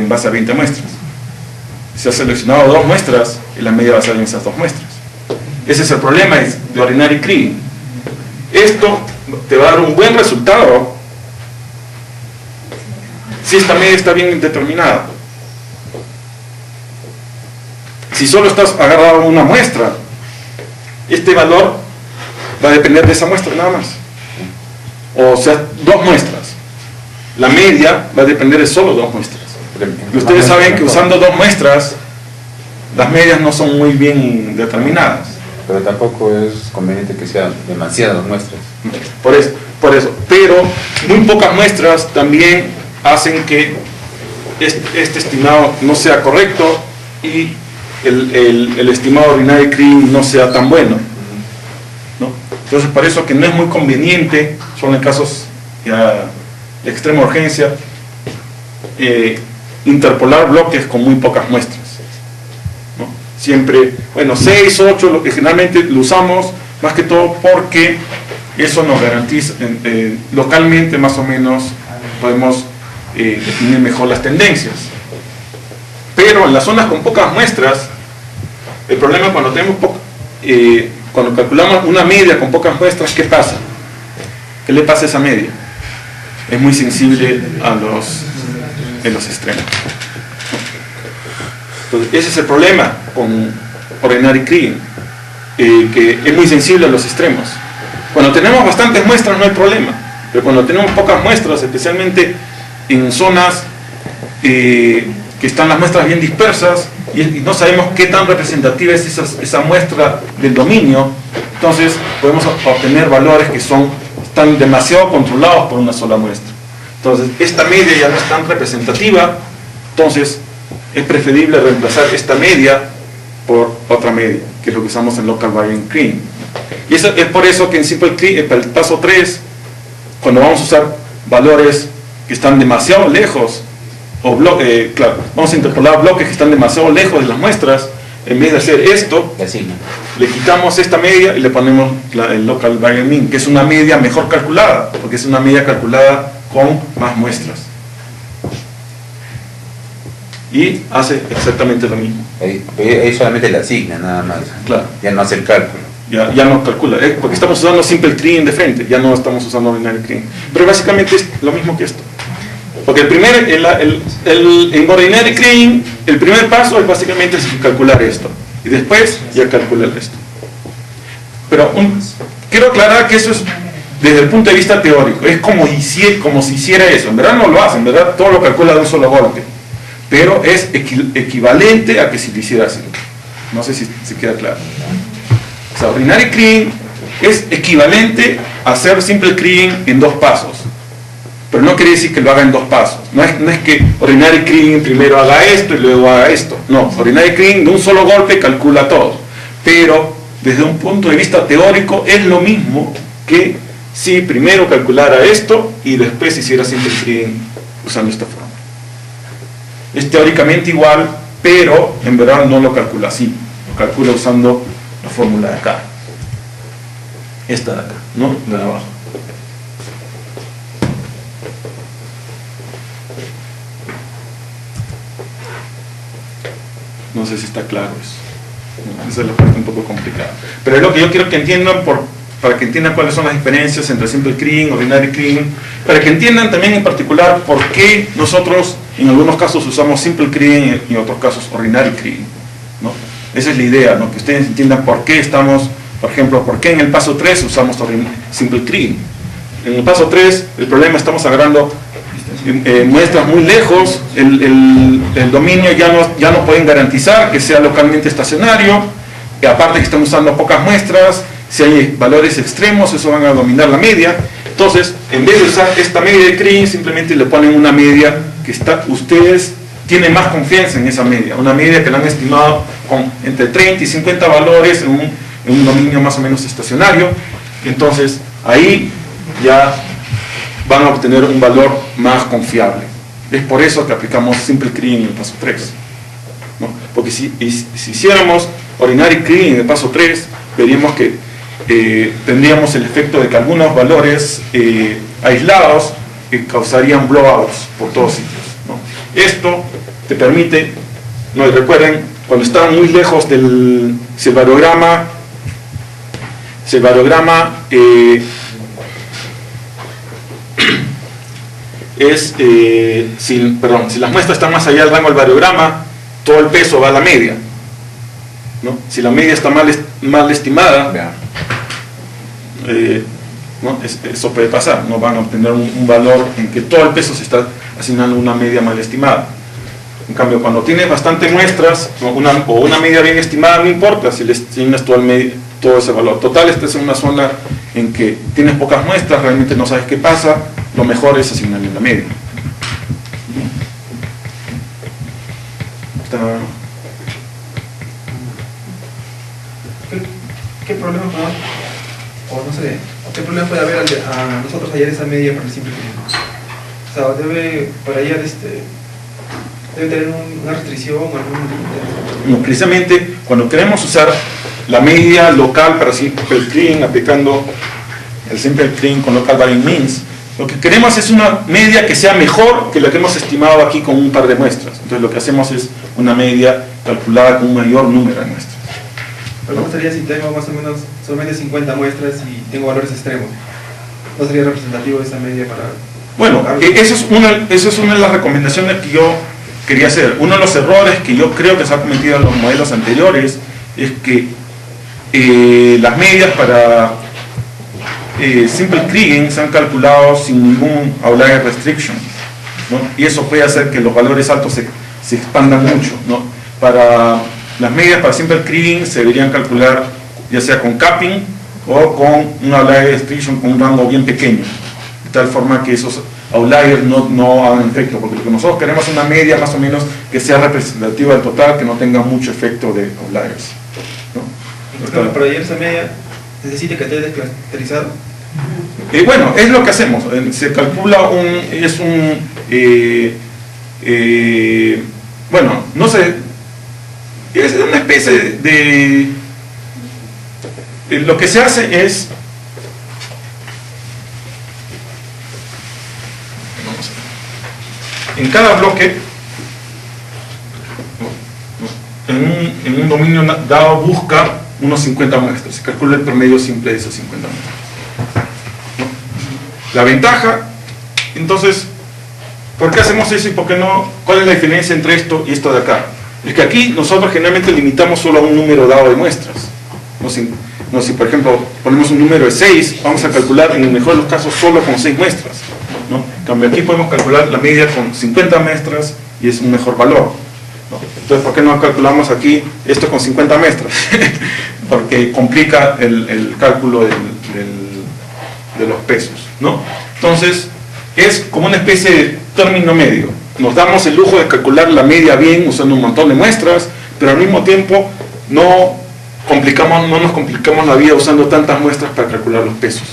base a 20 muestras. Si has seleccionado 2 muestras, es la media basada en esas 2 muestras. Ese es el problema de ordinary kriging. Esto te va a dar un buen resultado si esta media está bien determinada. Si solo estás agarrado una muestra, este valor va a depender de esa muestra nada más. O sea, 2 muestras. La media va a depender de solo 2 muestras. Y ustedes saben que usando 2 muestras, las medias no son muy bien determinadas. Pero tampoco es conveniente que sean demasiadas muestras. Por eso. Pero muy pocas muestras también hacen que este estimado no sea correcto y el estimado ordinary kriging no sea tan bueno, ¿no? Entonces, por eso que no es muy conveniente, solo en casos ya de extrema urgencia, interpolar bloques con muy pocas muestras, ¿no? Siempre, 6, 8, lo que generalmente lo usamos más que todo porque eso nos garantiza, localmente más o menos podemos definir mejor las tendencias. Pero en las zonas con pocas muestras, el problema es cuando cuando calculamos una media con pocas muestras, ¿qué pasa? ¿Qué le pasa a esa media? Es muy sensible en los extremos. Entonces, ese es el problema con ordinary kriging, que es muy sensible a los extremos. Cuando tenemos bastantes muestras no hay problema, pero cuando tenemos pocas muestras, especialmente en zonas que están las muestras bien dispersas y no sabemos qué tan representativa es esa muestra del dominio, entonces podemos obtener valores que están demasiado controlados por una sola muestra. Entonces esta media ya no es tan representativa, entonces es preferible reemplazar esta media por otra media, que es lo que usamos en local variant kriging. Y es por eso que en simple kriging, para el paso 3, cuando vamos a usar valores que están demasiado lejos, vamos a interpolar bloques que están demasiado lejos de las muestras, en vez de hacer esto, le quitamos esta media y le ponemos el local variance mean, que es una media mejor calculada, porque es una media calculada con más muestras. Y hace exactamente lo mismo. Ahí solamente la asigna, nada más. Claro. Ya no hace el cálculo. Ya no calcula, porque estamos usando simple clean de frente, ya no estamos usando ordinary clean. Pero básicamente es lo mismo que esto. Porque en ordinary clean, el primer paso es básicamente calcular esto. Y después ya calcular esto. Pero quiero aclarar que eso es desde el punto de vista teórico. Es como si hiciera eso. En verdad no lo hace, en verdad todo lo calcula de un solo golpe. Pero es equivalente a que si lo hiciera así. No sé si queda claro. O sea, ordinary clean es equivalente a hacer simple clean en 2 pasos. Pero no quiere decir que lo haga en 2 pasos. No es que ordinary clean primero haga esto y luego haga esto. No, ordinary clean de un solo golpe calcula todo. Pero desde un punto de vista teórico es lo mismo que si primero calculara esto y después hiciera simple clean usando esta forma. Es teóricamente igual, pero en verdad no lo calcula así. Lo calcula usando la fórmula de acá. Esta de acá, ¿no? La de abajo. No sé si está claro eso. Esa es la parte un poco complicada. Pero es lo que yo quiero que entiendan para que entiendan cuáles son las diferencias entre simple clean, ordinary clean, para que entiendan también en particular por qué nosotros en algunos casos usamos simple clean y en otros casos ordinary clean, ¿no? Esa es la idea, ¿no? Que ustedes entiendan por qué estamos, por ejemplo, por qué en el paso 3 usamos simple clean. En el paso 3 el problema estamos agarrando muestras muy lejos, el dominio ya no pueden garantizar que sea localmente estacionario, y aparte que están usando pocas muestras, si hay valores extremos, eso van a dominar la media. Entonces, en vez de usar esta media de clean, simplemente le ponen una media que ustedes tienen más confianza en esa media, una media que la han estimado con entre 30 y 50 valores en un dominio más o menos estacionario. Entonces, ahí ya van a obtener un valor más confiable. Es por eso que aplicamos simple clean en el paso 3, ¿no? Porque si hiciéramos ordinary clean en el paso 3, veríamos que tendríamos el efecto de que algunos valores aislados causarían blowouts por todos sitios, ¿no? Esto te permite, ¿no? Y recuerden, cuando están muy lejos si el variograma si las muestras están más allá del rango del variograma, todo el peso va a la media, ¿no? Si la media está mal estimada, ¿no? Eso puede pasar, no van a obtener un valor en que todo el peso se está asignando una media mal estimada. En cambio, cuando tienes bastantes muestras o una media bien estimada, no importa si le asignas todo ese valor. Total, esta es una zona en que tienes pocas muestras, realmente no sabes qué pasa, lo mejor es asignarle la media. ¿Qué problema qué problema puede haber a nosotros hallar esa media para el simple clean? O sea, para hallar debe tener una restricción o algún límite. No, precisamente cuando queremos usar la media local para simple clean, aplicando el simple clean con local variance means, lo que queremos es una media que sea mejor que la que hemos estimado aquí con un par de muestras. Entonces lo que hacemos es una media calculada con un mayor número de muestras. Pero ¿cómo sería si tengo más o menos solamente 50 muestras y tengo valores extremos? ¿No sería representativo esa media para...? Bueno, esa es una de las recomendaciones que yo quería hacer. Uno de los errores que yo creo que se ha cometido en los modelos anteriores es que las medias para simple clean se han calculado sin ningún outlier restriction, ¿no? Y eso puede hacer que los valores altos se expandan mucho, ¿no? Para las medias para simple clean se deberían calcular ya sea con capping o con un outlier restriction con un rango bien pequeño, de tal forma que esos outliers no hagan efecto, porque lo que nosotros queremos es una media más o menos que sea representativa del total, que no tenga mucho efecto de outliers, ¿no? Para hallar esa media necesita que esté desclastrizado. Bueno, es lo que hacemos. Se calcula bueno, no sé, es una especie lo que se hace es, en cada bloque, en un dominio dado, busca unos 50 muestras. Se calcula el promedio simple de esos 50 muestras. ¿No? La ventaja, entonces, ¿por qué hacemos eso y por qué no? ¿Cuál es la diferencia entre esto y esto de acá? Es que aquí nosotros generalmente limitamos solo a un número dado de muestras. Si por ejemplo ponemos un número de 6, vamos a calcular en el mejor de los casos solo con 6 muestras, ¿no? En cambio aquí podemos calcular la media con 50 muestras y es un mejor valor, ¿no? Entonces, ¿por qué no calculamos aquí esto con 50 muestras? Porque complica el cálculo de los pesos, ¿no? Entonces, es como una especie de término medio. Nos damos el lujo de calcular la media bien usando un montón de muestras, pero al mismo tiempo no nos complicamos la vida usando tantas muestras para calcular los pesos,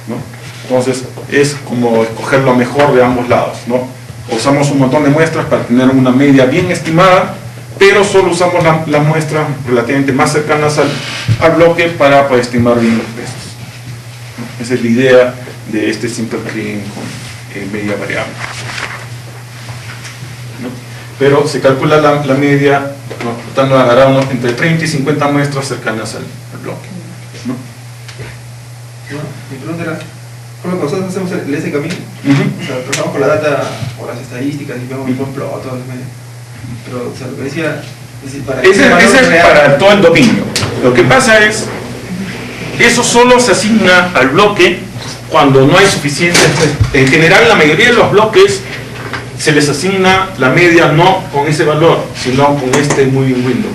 ¿no? Entonces es como escoger lo mejor de ambos lados, ¿no? Usamos un montón de muestras para tener una media bien estimada, pero solo usamos las muestras relativamente más cercanas al bloque para poder estimar bien los pesos, ¿no? Esa es la idea de este simple kriging con media variable, ¿no? Pero se calcula la media, ¿no? Tratando de agarrar entre 30 y 50 muestras cercanas al bloque, ¿no? Mi pregunta era, ¿cómo nosotros hacemos el S camino? O sea, trabajamos con la data o las estadísticas y vemos un plot, todos los medios. Pero, o sea, lo que decía, ese es para todo el dominio. Lo que pasa es, eso solo se asigna al bloque cuando no hay suficientes. En general, la mayoría de los bloques se les asigna la media no con ese valor, sino con este moving window.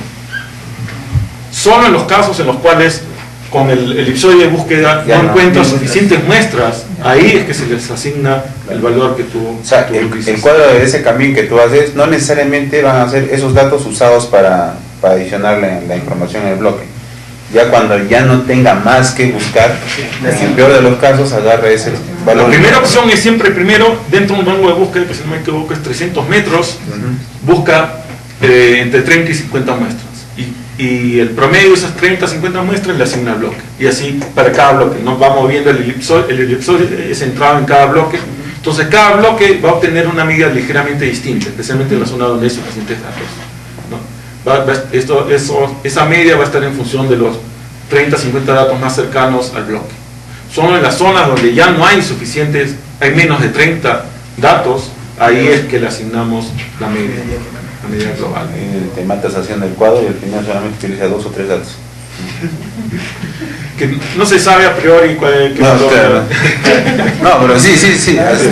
Solo en los casos en los cuales con el elipsoide de búsqueda no encuentran suficientes muestras, ahí es que se les asigna el valor que tú, o sea, el cuadro de ese camino que tú haces no necesariamente van a ser esos datos usados para adicionar la información en el bloque. Ya cuando ya no tenga más que buscar, en el peor de los casos agarre ese valor. La primera opción es siempre primero, dentro de un rango de búsqueda que si no me equivoco es 300 metros, busca entre 30 y 50 muestras. Y el promedio de esas 30 a 50 muestras le asigna al bloque. Y así para cada bloque. Nos va moviendo el elipsoide es centrado en cada bloque. Entonces cada bloque va a obtener una medida ligeramente distinta, especialmente en la zona donde hay suficientes datos, ¿no? Esa media va a estar en función de los 30 a 50 datos más cercanos al bloque. Solo en las zonas donde ya no hay suficientes, hay menos de 30 datos, ahí es que le asignamos la media global. Te matas haciendo el cuadro y al final solamente utiliza 2 o 3 datos. Que no se sabe a priori cuál es no, claro. No, pero sí.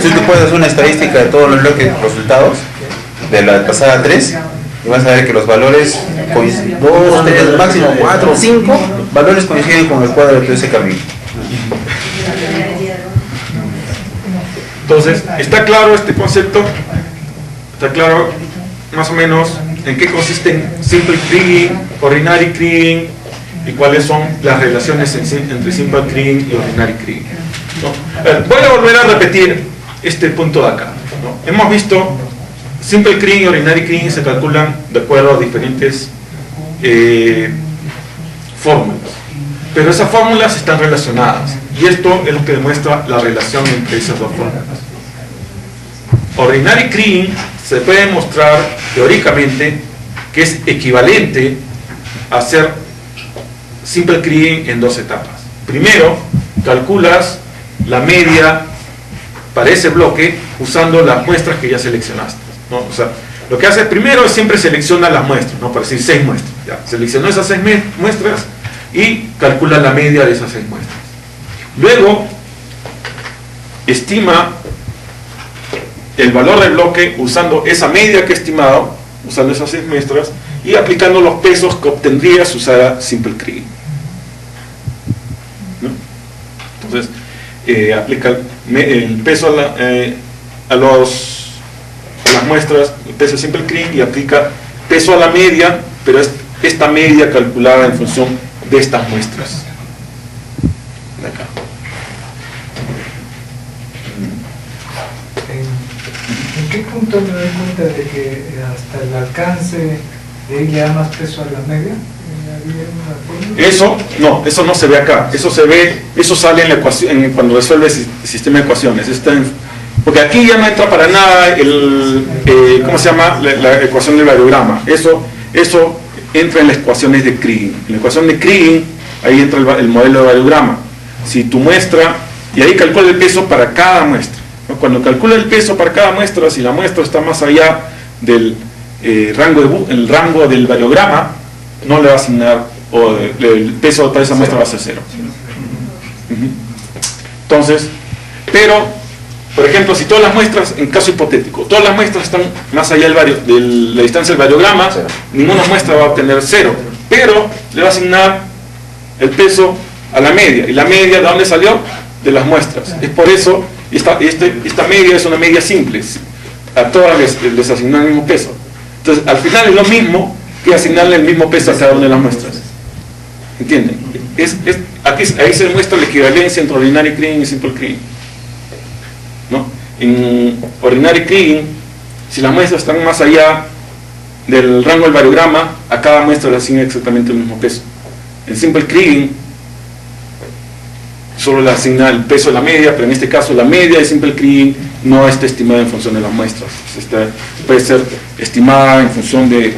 Tú puedes hacer una estadística de todos los bloques resultados de la pasada 3 y vas a ver que los valores 2, 3, máximo 4, 5 valores coinciden con el cuadro de ese camino. Entonces, ¿está claro este concepto? ¿Está claro más o menos en qué consisten simple kriging, ordinary kriging y cuáles son las relaciones entre simple kriging y ordinary kriging, ¿no? Voy a volver a repetir este punto de acá, ¿no? Hemos visto simple kriging y ordinary kriging se calculan de acuerdo a diferentes fórmulas, pero esas fórmulas están relacionadas y esto es lo que demuestra la relación entre esas dos fórmulas. Ordinary kriging se puede demostrar teóricamente que es equivalente a hacer simple kriging en 2 etapas. Primero, calculas la media para ese bloque usando las muestras que ya seleccionaste, ¿no? O sea, lo que hace primero es siempre selecciona las muestras, ¿no? Para decir 6 muestras. Ya, seleccionó esas 6 muestras y calcula la media de esas 6 muestras. Luego, estima el valor del bloque usando esa media que he estimado, usando esas 6 muestras y aplicando los pesos que obtendría si usara simple kriging, ¿no? Entonces aplica el peso a las muestras, el peso de simple kriging, y aplica peso a la media, pero es esta media calculada en función de estas muestras de acá. ¿En qué punto me doy cuenta de que hasta el alcance de ahí le da más peso a la media? ¿Sería una fórmula? Eso no se ve acá, eso sale en la ecuación, cuando resuelve el sistema de ecuaciones. Porque aquí ya no entra para nada ¿cómo se llama? La ecuación del variograma. Eso entra en las ecuaciones de Kriging. En la ecuación de Kriging, ahí entra el modelo de variograma. Si tu muestra, y ahí calcula el peso para cada muestra, ¿no? Cuando calcula el peso para cada muestra, si la muestra está más allá del rango del variograma, no le va a asignar, o el peso para esa muestra va a ser 0. Entonces, pero, por ejemplo, si todas las muestras, en caso hipotético, todas las muestras están más allá de la distancia del variograma, ninguna muestra va a obtener 0, pero le va a asignar el peso a la media. ¿Y la media de dónde salió? De las muestras. Es por eso, esta media es una media simple. A todas les asignó el mismo peso. Entonces, al final es lo mismo que asignarle el mismo peso a cada una de las muestras. ¿Entienden? Ahí se demuestra la equivalencia entre ordinary Kriging y simple Kriging, ¿no? En ordinary Kriging, si las muestras están más allá del rango del variograma, a cada muestra le asigna exactamente el mismo peso. En simple Kriging solo le asigna el peso de la media, pero en este caso la media de simple Kriging no está estimada en función de las muestras. Puede ser estimada en función de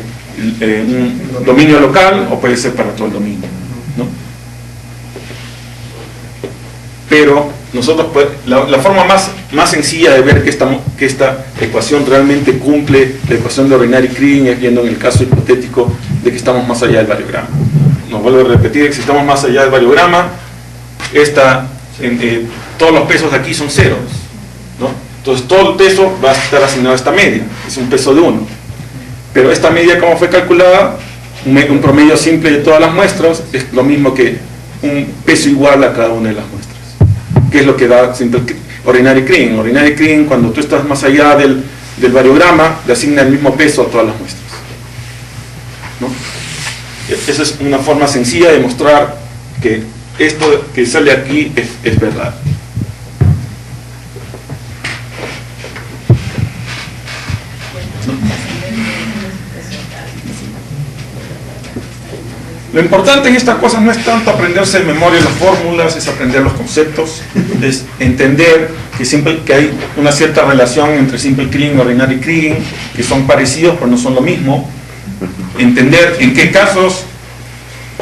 un dominio local o puede ser para todo el dominio, ¿no? Pero nosotros, la forma más sencilla de ver que esta ecuación realmente cumple la ecuaón de ordinary Kriging es viendo en el caso hipotético de que estamos más allá del variograma. Nos vuelvo a repetir que si estamos más allá del variograma, todos los pesos de aquí son ceros, ¿no? Entonces todo el peso va a estar asignado a esta media, es un peso de 1. Pero esta media, como fue calculada, un promedio simple de todas las muestras, es lo mismo que un peso igual a cada una de las muestras, que es lo que da simple ordinary Kriging. Ordinary Kriging, cuando tú estás más allá del variograma, le asigna el mismo peso a todas las muestras, ¿no? Esa es una forma sencilla de mostrar que esto que sale aquí es verdad. Lo importante en estas cosas no es tanto aprenderse de memoria las fórmulas, es aprender los conceptos, es entender que hay una cierta relación entre simple Kriging y ordinary Kriging, que son parecidos pero no son lo mismo, entender en qué casos,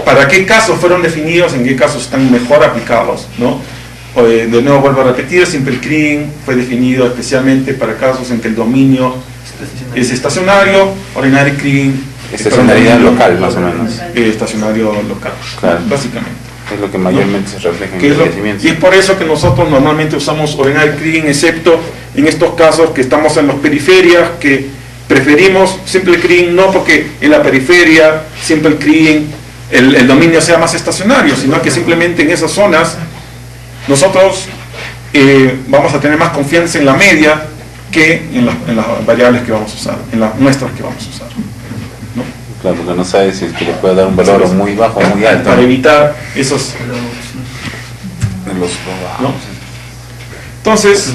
para qué casos fueron definidos, en qué casos están mejor aplicados, ¿no? De nuevo vuelvo a repetir, simple Kriging fue definido especialmente para casos en que el dominio es estacionario, ordinary Kriging estacionalidad local, más o menos. Estacionario local, claro, básicamente. Es lo que mayormente se refleja en el crecimiento. Y es por eso que nosotros normalmente usamos ordinary Kriging, excepto en estos casos que estamos en las periferias, que preferimos simple Kriging, no porque en la periferia simple Kriging el dominio sea más estacionario, sino que simplemente en esas zonas nosotros vamos a tener más confianza en la media que en las variables que vamos a usar, en las muestras que vamos a usar, ¿no? Claro, porque no sabes si es que le puede dar un valor muy bajo o muy alto, para evitar esos, ¿no? Entonces,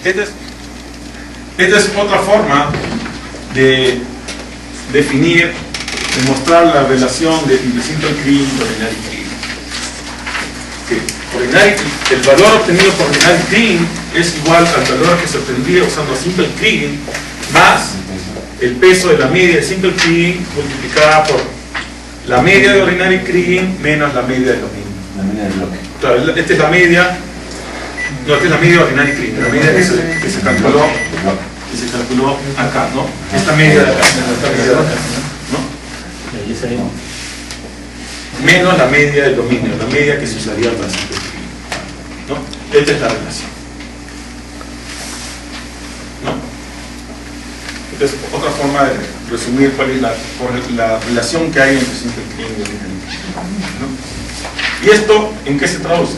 esta es otra forma de definir, de mostrar la relación entre simple Kriging y ordinary Kriging. El valor obtenido por ordinary Kriging es igual al valor que se obtendría usando simple Kriging más el peso de la media de simple Kriging multiplicada por la media de ordinary Kriging menos la media del dominio. La media del bloque. Claro, esta es la media, no, esta es la media de ordinary Kriging, la media que se calculó acá, ¿no? Esta media de acá, esta media de acá, ¿no? Menos la media del dominio, la media que se usaría para simple Kriging, ¿no? Esta es la relación, ¿no? Entonces, otra forma de resumir cuál es la relación que hay entre simple Kriging y ordinary Kriging, ¿no? ¿Y esto en qué se traduce?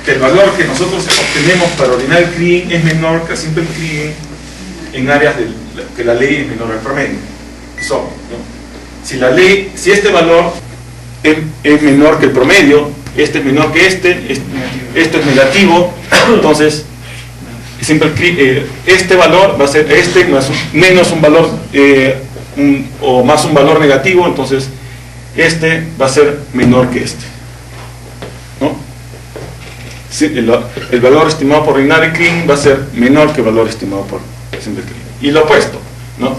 Que el valor que nosotros obtenemos para ordinary Kriging es menor que simple Kriging en áreas que la ley es menor al promedio. Es obvio, ¿no? Si este valor es menor que el promedio, este es menor que esto es negativo, entonces este valor va a ser menos un valor o más un valor negativo, entonces este va a ser menor que este, ¿no? Sí, el valor estimado por Ordinary-Kriging va a ser menor que el valor estimado por Simple-Kriging. Y lo opuesto, ¿no?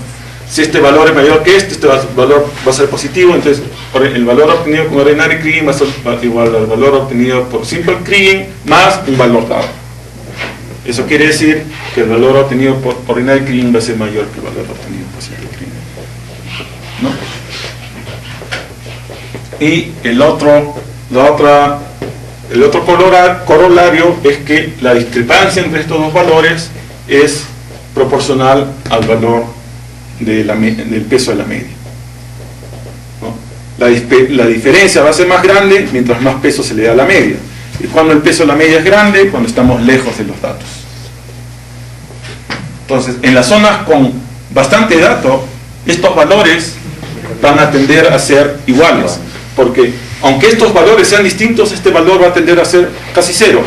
Si este valor es mayor que este valor va a ser positivo, entonces el valor obtenido con Ordinary-Kriging va a ser igual al valor obtenido por Simple-Kriging más un valor dado. Eso quiere decir que el valor obtenido por Ordinary-Kriging va a ser mayor que el valor obtenido por Simple-Kriging, ¿no? Y el otro corolario es que la discrepancia entre estos dos valores es proporcional al valor del peso de la media, ¿no? La diferencia va a ser más grande mientras más peso se le da a la media. Y cuando el peso de la media es grande, cuando estamos lejos de los datos. Entonces, en las zonas con bastante dato, estos valores van a tender a ser iguales, porque aunque estos valores sean distintos, este valor va a tender a ser casi cero.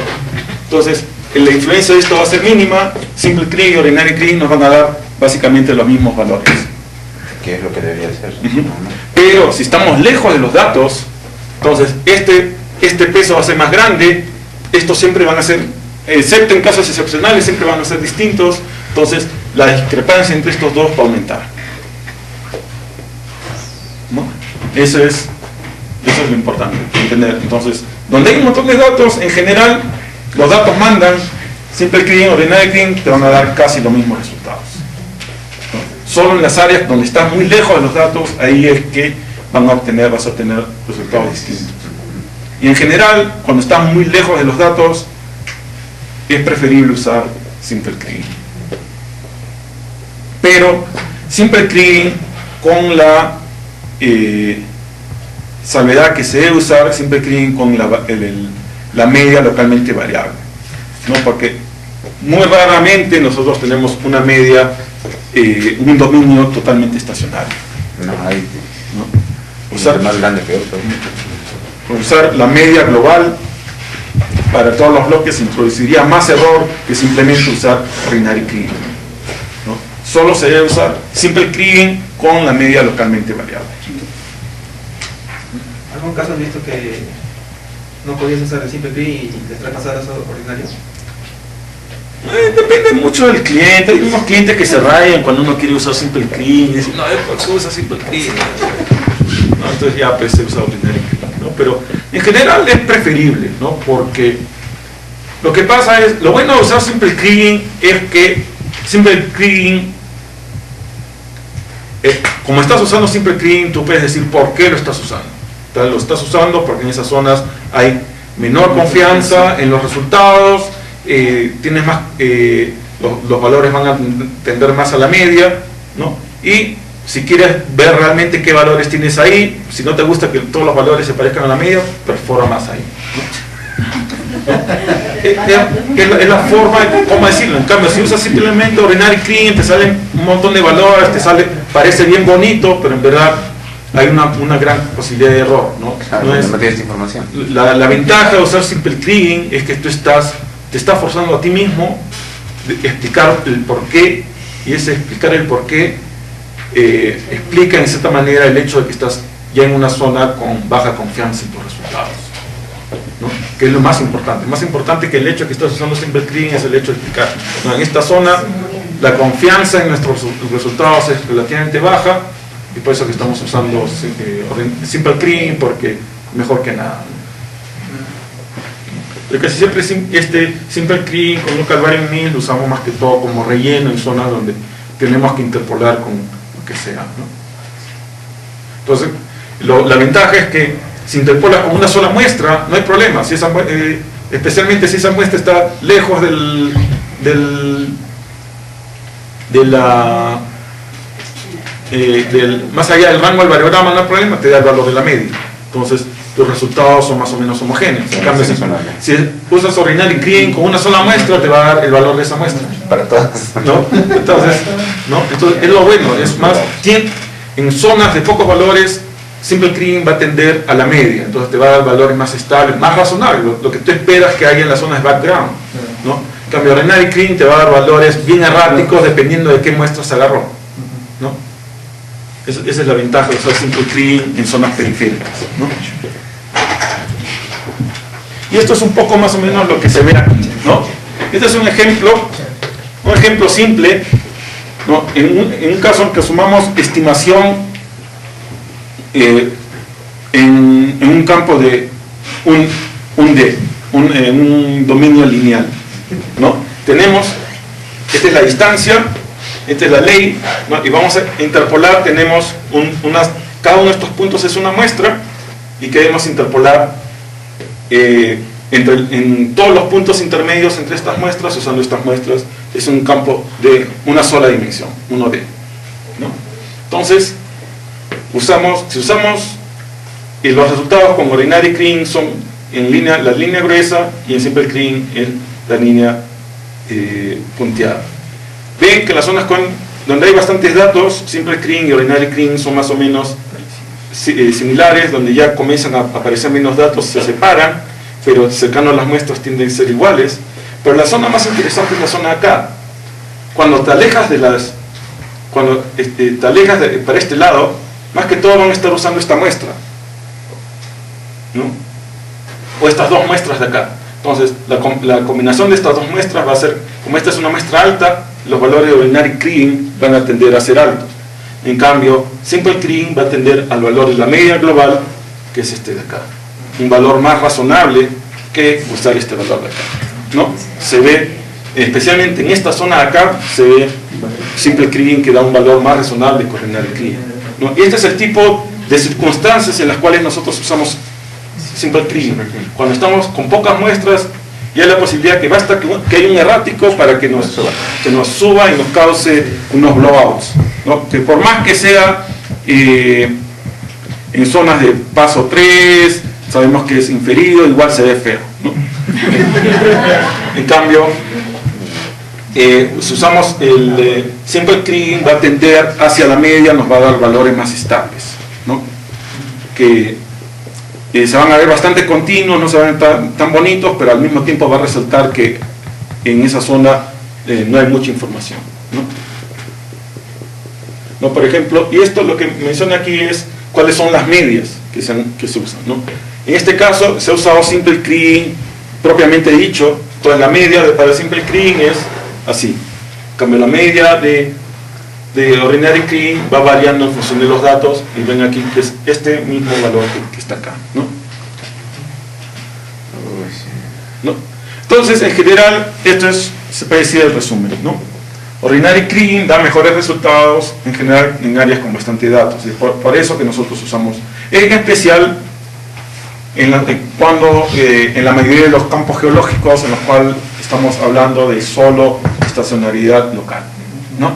Entonces, la influencia de esto va a ser mínima. Simple-Kriging y Ordinary-Kriging nos van a dar básicamente los mismos valores. Que es lo que debería ser. Pero si estamos lejos de los datos, entonces este peso va a ser más grande, estos siempre van a ser, excepto en casos excepcionales, siempre van a ser distintos, entonces la discrepancia entre estos dos va a aumentar, ¿no? Eso es lo importante, entender. Entonces, donde hay un montón de datos, en general, los datos mandan, Simple-Kriging, Ordinary-Kriging te van a dar casi los mismos resultados. Solo en las áreas donde están muy lejos de los datos, ahí es que vas a obtener resultados distintos. Y en general, cuando están muy lejos de los datos, es preferible usar Simple-Kriging. Pero Simple-Kriging con la salvedad que se debe usar Simple-Kriging con la media localmente variable, ¿no? Porque muy raramente nosotros tenemos una media, un dominio totalmente estacionario. No, hay ¿no? Usar más grande que otro. Usar la media global para todos los bloques introduciría más error que simplemente usar Ordinary-Kriging, ¿no? Solo se debe usar Simple-Kriging con la media localmente variable. ¿Algún caso has visto que no podías usar el Simple-Kriging y te traspasar eso ordinario? Depende mucho del cliente. Hay unos clientes que se rayan cuando uno quiere usar Simple-Kriging y dicen, no, ¿por qué usa Simple-Kriging? No, entonces ya pues se usa Ordinary-Kriging, ¿no? Pero en general es preferible, ¿no? Porque lo que pasa es, lo bueno de usar Simple-Kriging es que Simple-Kriging, como estás usando Simple-Kriging, tú puedes decir por qué lo estás usando. Entonces, lo estás usando porque en esas zonas hay menor confianza en los resultados, tienes más, los valores van a tender más a la media, ¿no? Y si quieres ver realmente qué valores tienes ahí, si no te gusta que todos los valores se parezcan a la media, perfora más ahí, ¿no? Es la forma de cómo decirlo. En cambio, si usas simplemente Ordinary-Kriging, te salen un montón de valores, parece bien bonito, pero en verdad hay una gran posibilidad de error, ¿no? Claro, no tienes información. La ventaja de usar Simple-Kriging es que tú te estás forzando a ti mismo de explicar el porqué, y ese explicar el porqué explica en cierta manera el hecho de que estás ya en una zona con baja confianza en tus resultados, ¿no? Que es lo más importante. Más importante que el hecho de que estás usando Simple-Kriging es el hecho de explicar, ¿no? En esta zona la confianza en nuestros resultados es relativamente baja, y por eso que estamos usando Simple-Kriging, porque mejor que nada, ¿no? Pero casi siempre Simple-Kriging con local variable MIL lo usamos más que todo como relleno en zonas donde tenemos que interpolar con lo que sea, ¿no? Entonces, la ventaja es que si interpolas con una sola muestra, no hay problema. Si especialmente si esa muestra está lejos más allá del rango del variograma, no hay problema, te da el valor de la media. Entonces, tus resultados son más o menos homogéneos. En cambio, si usas Ordinary-Kriging con una sola muestra, te va a dar el valor de esa muestra. Para todas. ¿No? Entonces, es lo bueno. Es más, en zonas de pocos valores, Simple-Kriging va a tender a la media. Entonces te va a dar valores más estables, más razonables. Lo que tú esperas que haya en las zonas de background, ¿no? En cambio, Ordinary-Kriging te va a dar valores bien erráticos dependiendo de qué muestras se agarró, ¿no? Esa es la ventaja de usar Simple Clean en zonas periféricas, ¿no? Y esto es un poco más o menos lo que se ve aquí, ¿no? Este es un ejemplo simple, ¿no? En un caso en que sumamos estimación en un campo de un dominio lineal, ¿no? Tenemos, esta es la distancia, esta es la ley, ¿no? Y vamos a interpolar, tenemos cada uno de estos puntos es una muestra y queremos interpolar en todos los puntos intermedios entre estas muestras, usando estas muestras, es un campo de una sola dimensión, 1D, ¿no? Entonces, si usamos los resultados con Ordinary Clean son la línea gruesa y en Simple Clean en la línea punteada. Ven que las zonas donde hay bastantes datos, Simple Clean y Ordinary Clean son más o menos similares, donde ya comienzan a aparecer menos datos, se separan, pero cercanos a las muestras tienden a ser iguales. Pero la zona más interesante es la zona de acá. Cuando te alejas para este lado, más que todo van a estar usando esta muestra, ¿no? O estas dos muestras de acá. Entonces, la combinación de estas dos muestras va a ser, como esta es una muestra alta, los valores de Ordinary Clean van a tender a ser altos. En cambio, Simple Clean va a tender al valor de la media global, que es este de acá. Un valor más razonable que usar este valor de acá, ¿no? Se ve, especialmente en esta zona de acá, se ve Simple Clean que da un valor más razonable que Ordinary Clean, ¿no? Y este es el tipo de circunstancias en las cuales nosotros usamos Simple Clean. Cuando estamos con pocas muestras, y hay la posibilidad que basta que haya un errático para que nos suba y nos cause unos blowouts, ¿no? Que por más que sea en zonas de paso 3, sabemos que es inferido, igual se ve feo, ¿no? En cambio, si usamos el Simple Clean, va a tender hacia la media, nos va a dar valores más estables, ¿no? Que se van a ver bastante continuos, no se van a ver tan bonitos, pero al mismo tiempo va a resultar que en esa zona no hay mucha información, ¿no? Por ejemplo, y esto lo que menciona aquí es cuáles son las medias que se usan, ¿no? En este caso se ha usado Simple Clean propiamente dicho. Entonces la media para Simple Clean es así. En cambio la media de Ordinary Clean va variando en función de los datos, y ven aquí que es este mismo valor que está acá, ¿no? Entonces, en general, esto se puede decir el resumen, ¿no? Ordinary Clean da mejores resultados en general en áreas con bastante datos, y por eso que nosotros usamos, en especial en la mayoría de los campos geológicos en los cuales estamos hablando de solo estacionalidad local, ¿no?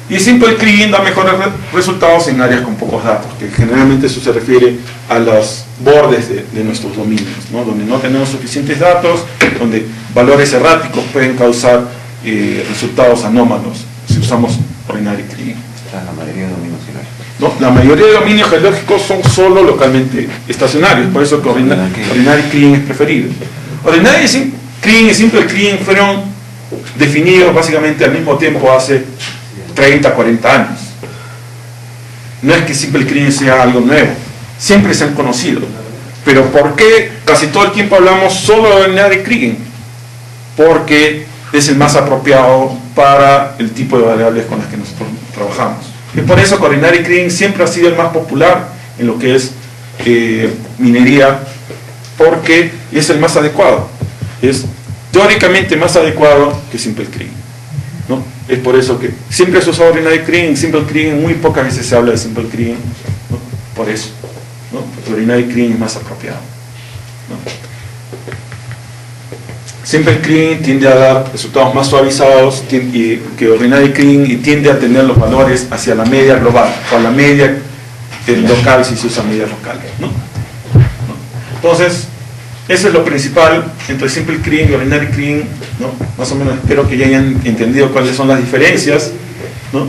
Y Simple Clean da mejores resultados en áreas con pocos datos, que generalmente eso se refiere a los bordes de nuestros dominios, ¿no? Donde no tenemos suficientes datos, donde valores erráticos pueden causar resultados anómalos si usamos Ordinary Clean. La mayoría de dominios geológicos. ¿No? La mayoría de dominios geológicos son solo localmente estacionarios, por eso que Ordinary Clean es preferible. Ordinary Clean y Simple Clean fueron definidos básicamente al mismo tiempo hace 30, 40 años. No es que Simple Clean sea algo nuevo, siempre se han conocido. Pero ¿por qué casi todo el tiempo hablamos solo de Ordinary Clean? Porque es el más apropiado para el tipo de variables con las que nosotros trabajamos. Es por eso que Ordinary Clean siempre ha sido el más popular en lo que es minería, porque es el más adecuado. Es teóricamente más adecuado que Simple Clean, ¿no? Es por eso que siempre se usa Ordinary Clean, Simple Clean, muy pocas veces se habla de Simple Clean, ¿no? Por eso, ¿no? Porque Ordinary Clean es más apropiado, ¿no? Simple Clean tiende a dar resultados más suavizados que Ordinary Clean, y tiende a tener los valores hacia la media global, o a la media local si se usa media local, ¿no? Entonces, eso es lo principal entre Simple Clean y Ordinary Clean, ¿no? Más o menos espero que ya hayan entendido cuáles son las diferencias, ¿no?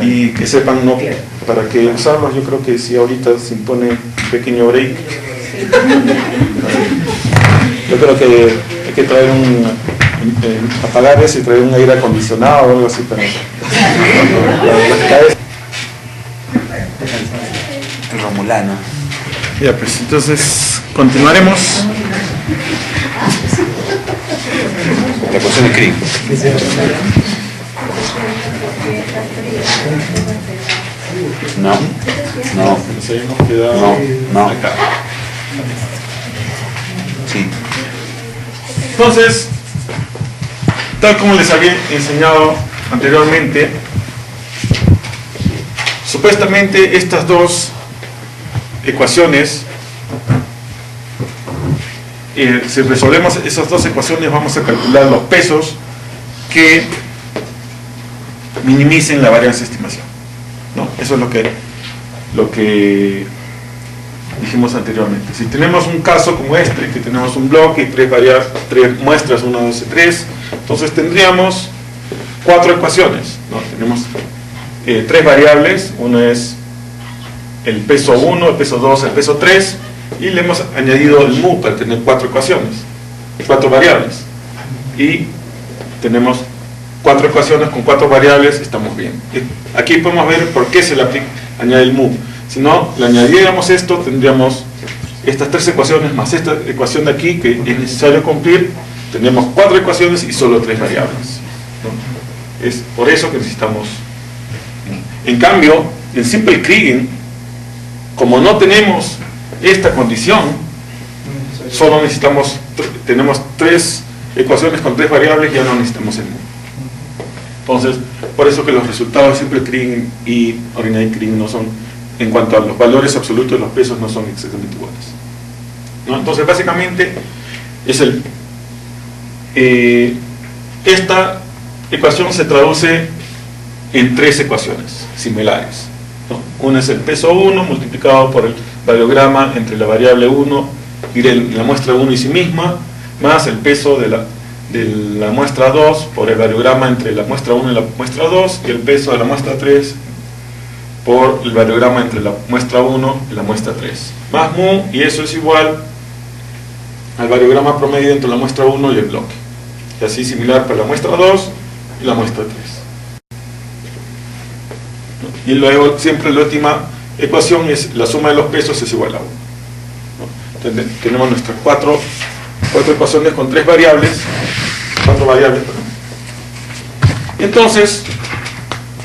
Y que sepan, ¿no?, para qué usarlos. Yo creo que si ahorita se impone un pequeño break, yo creo que hay que traer apagar eso y traer un aire acondicionado o algo así para Milano. Ya pues, entonces continuaremos. La ecuación de Krieg. No, no, Entonces ahí nos queda no. acá. Sí. Entonces, tal como les había enseñado anteriormente, supuestamente estas dos ecuaciones, si resolvemos esas dos ecuaciones vamos a calcular los pesos que minimicen la varianza de estimación, ¿no? Eso es lo que dijimos anteriormente. Si tenemos un caso como este, que tenemos un bloque y tres muestras, 1, 2 y 3, entonces tendríamos 4 ecuaciones, ¿no? Tenemos 3 variables, una es el peso 1, el peso 2, el peso 3, y le hemos añadido el mu para tener 4 ecuaciones, 4 variables, y tenemos 4 ecuaciones con 4 variables, estamos bien. Aquí podemos ver por qué se le añade el mu. Si no le añadiéramos esto, tendríamos estas 3 ecuaciones más esta ecuación de aquí que es necesario cumplir. Tenemos 4 ecuaciones y solo 3 variables, ¿no? Es por eso que necesitamos. En cambio, en simple Kriegen, como no tenemos esta condición, solo tenemos 3 ecuaciones con 3 variables, ya no necesitamos el mu. Entonces, por eso que los resultados de simple Kriegen y ordinary Kriegen no son, en cuanto a los valores absolutos de los pesos, no son exactamente iguales, ¿no? Entonces, básicamente, es esta ecuación se traduce en 3 ecuaciones similares, ¿no? Una es el peso 1 multiplicado por el variograma entre la variable 1 y la muestra 1 y sí misma, más el peso de la muestra 2 por el variograma entre la muestra 1 y la muestra 2, y el peso de la muestra 3 por el variograma entre la muestra 1 y la muestra 3, más mu, y eso es igual al variograma promedio entre la muestra 1 y el bloque, y así similar para la muestra 2 y la muestra 3. Y luego siempre la última ecuación es la suma de los pesos es igual a 1, ¿no? Entonces, tenemos nuestras 4 ecuaciones con 4 variables, perdón. Entonces,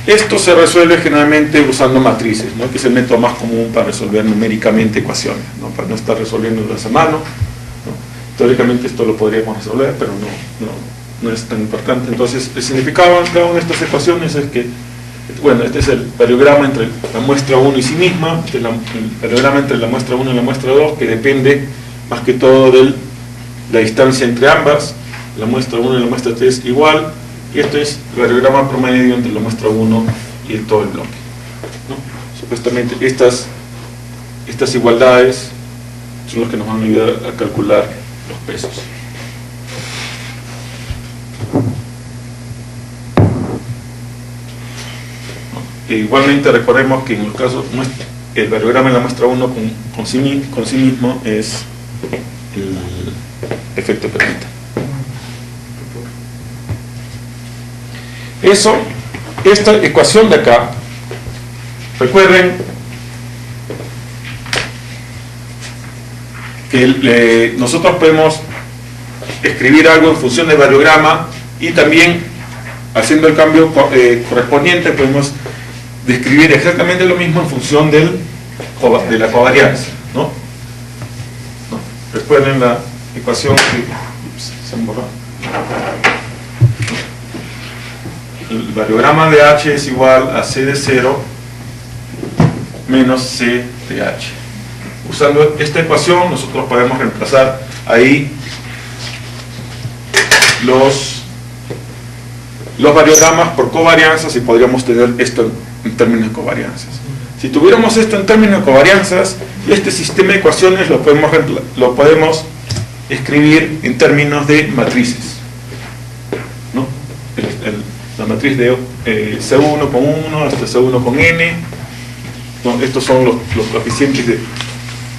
esto se resuelve generalmente usando matrices, ¿no? Que es el método más común para resolver numéricamente ecuaciones, ¿no? Para no estar resolviéndolas a mano, ¿no? Teóricamente esto lo podríamos resolver, pero no es tan importante. Entonces, el significado de cada una de estas ecuaciones es que, bueno, este es el variograma entre la muestra 1 y sí misma, este es el variograma entre la muestra 1 y la muestra 2, que depende más que todo de la distancia entre ambas, la muestra 1 y la muestra 3 igual, y esto es el variograma promedio entre la muestra 1 y todo el bloque, ¿no? Supuestamente estas igualdades son los que nos van a ayudar a calcular los pesos. E igualmente recordemos que en los casos el variograma en la muestra 1 con sí mismo es el efecto Pepita. Esta ecuación de acá, recuerden que nosotros podemos escribir algo en función del variograma y también haciendo el cambio correspondiente podemos describir exactamente lo mismo en función de la covarianza, ¿no? Recuerden la ecuación que se han borrado. El variograma de H es igual a C de 0 menos C de H. Usando esta ecuación nosotros podemos reemplazar ahí los variogramas por covarianzas y podríamos tener esto en términos de covarianzas. Si tuviéramos esto en términos de covarianzas, este sistema de ecuaciones lo podemos escribir en términos de matrices, ¿no? La matriz de C1 con 1 hasta C1 con N, ¿no? Estos son los coeficientes de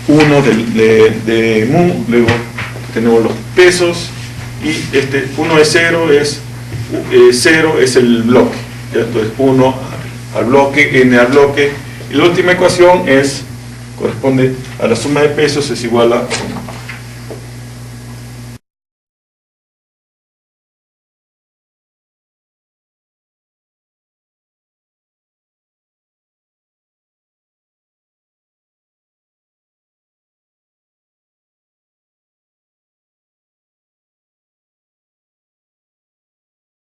1 de mu, luego tenemos los pesos, y este 1 de 0 es 0 es el bloque, ¿ya? Entonces 1 al bloque, N al bloque, y la última ecuación es corresponde a la suma de pesos, es igual a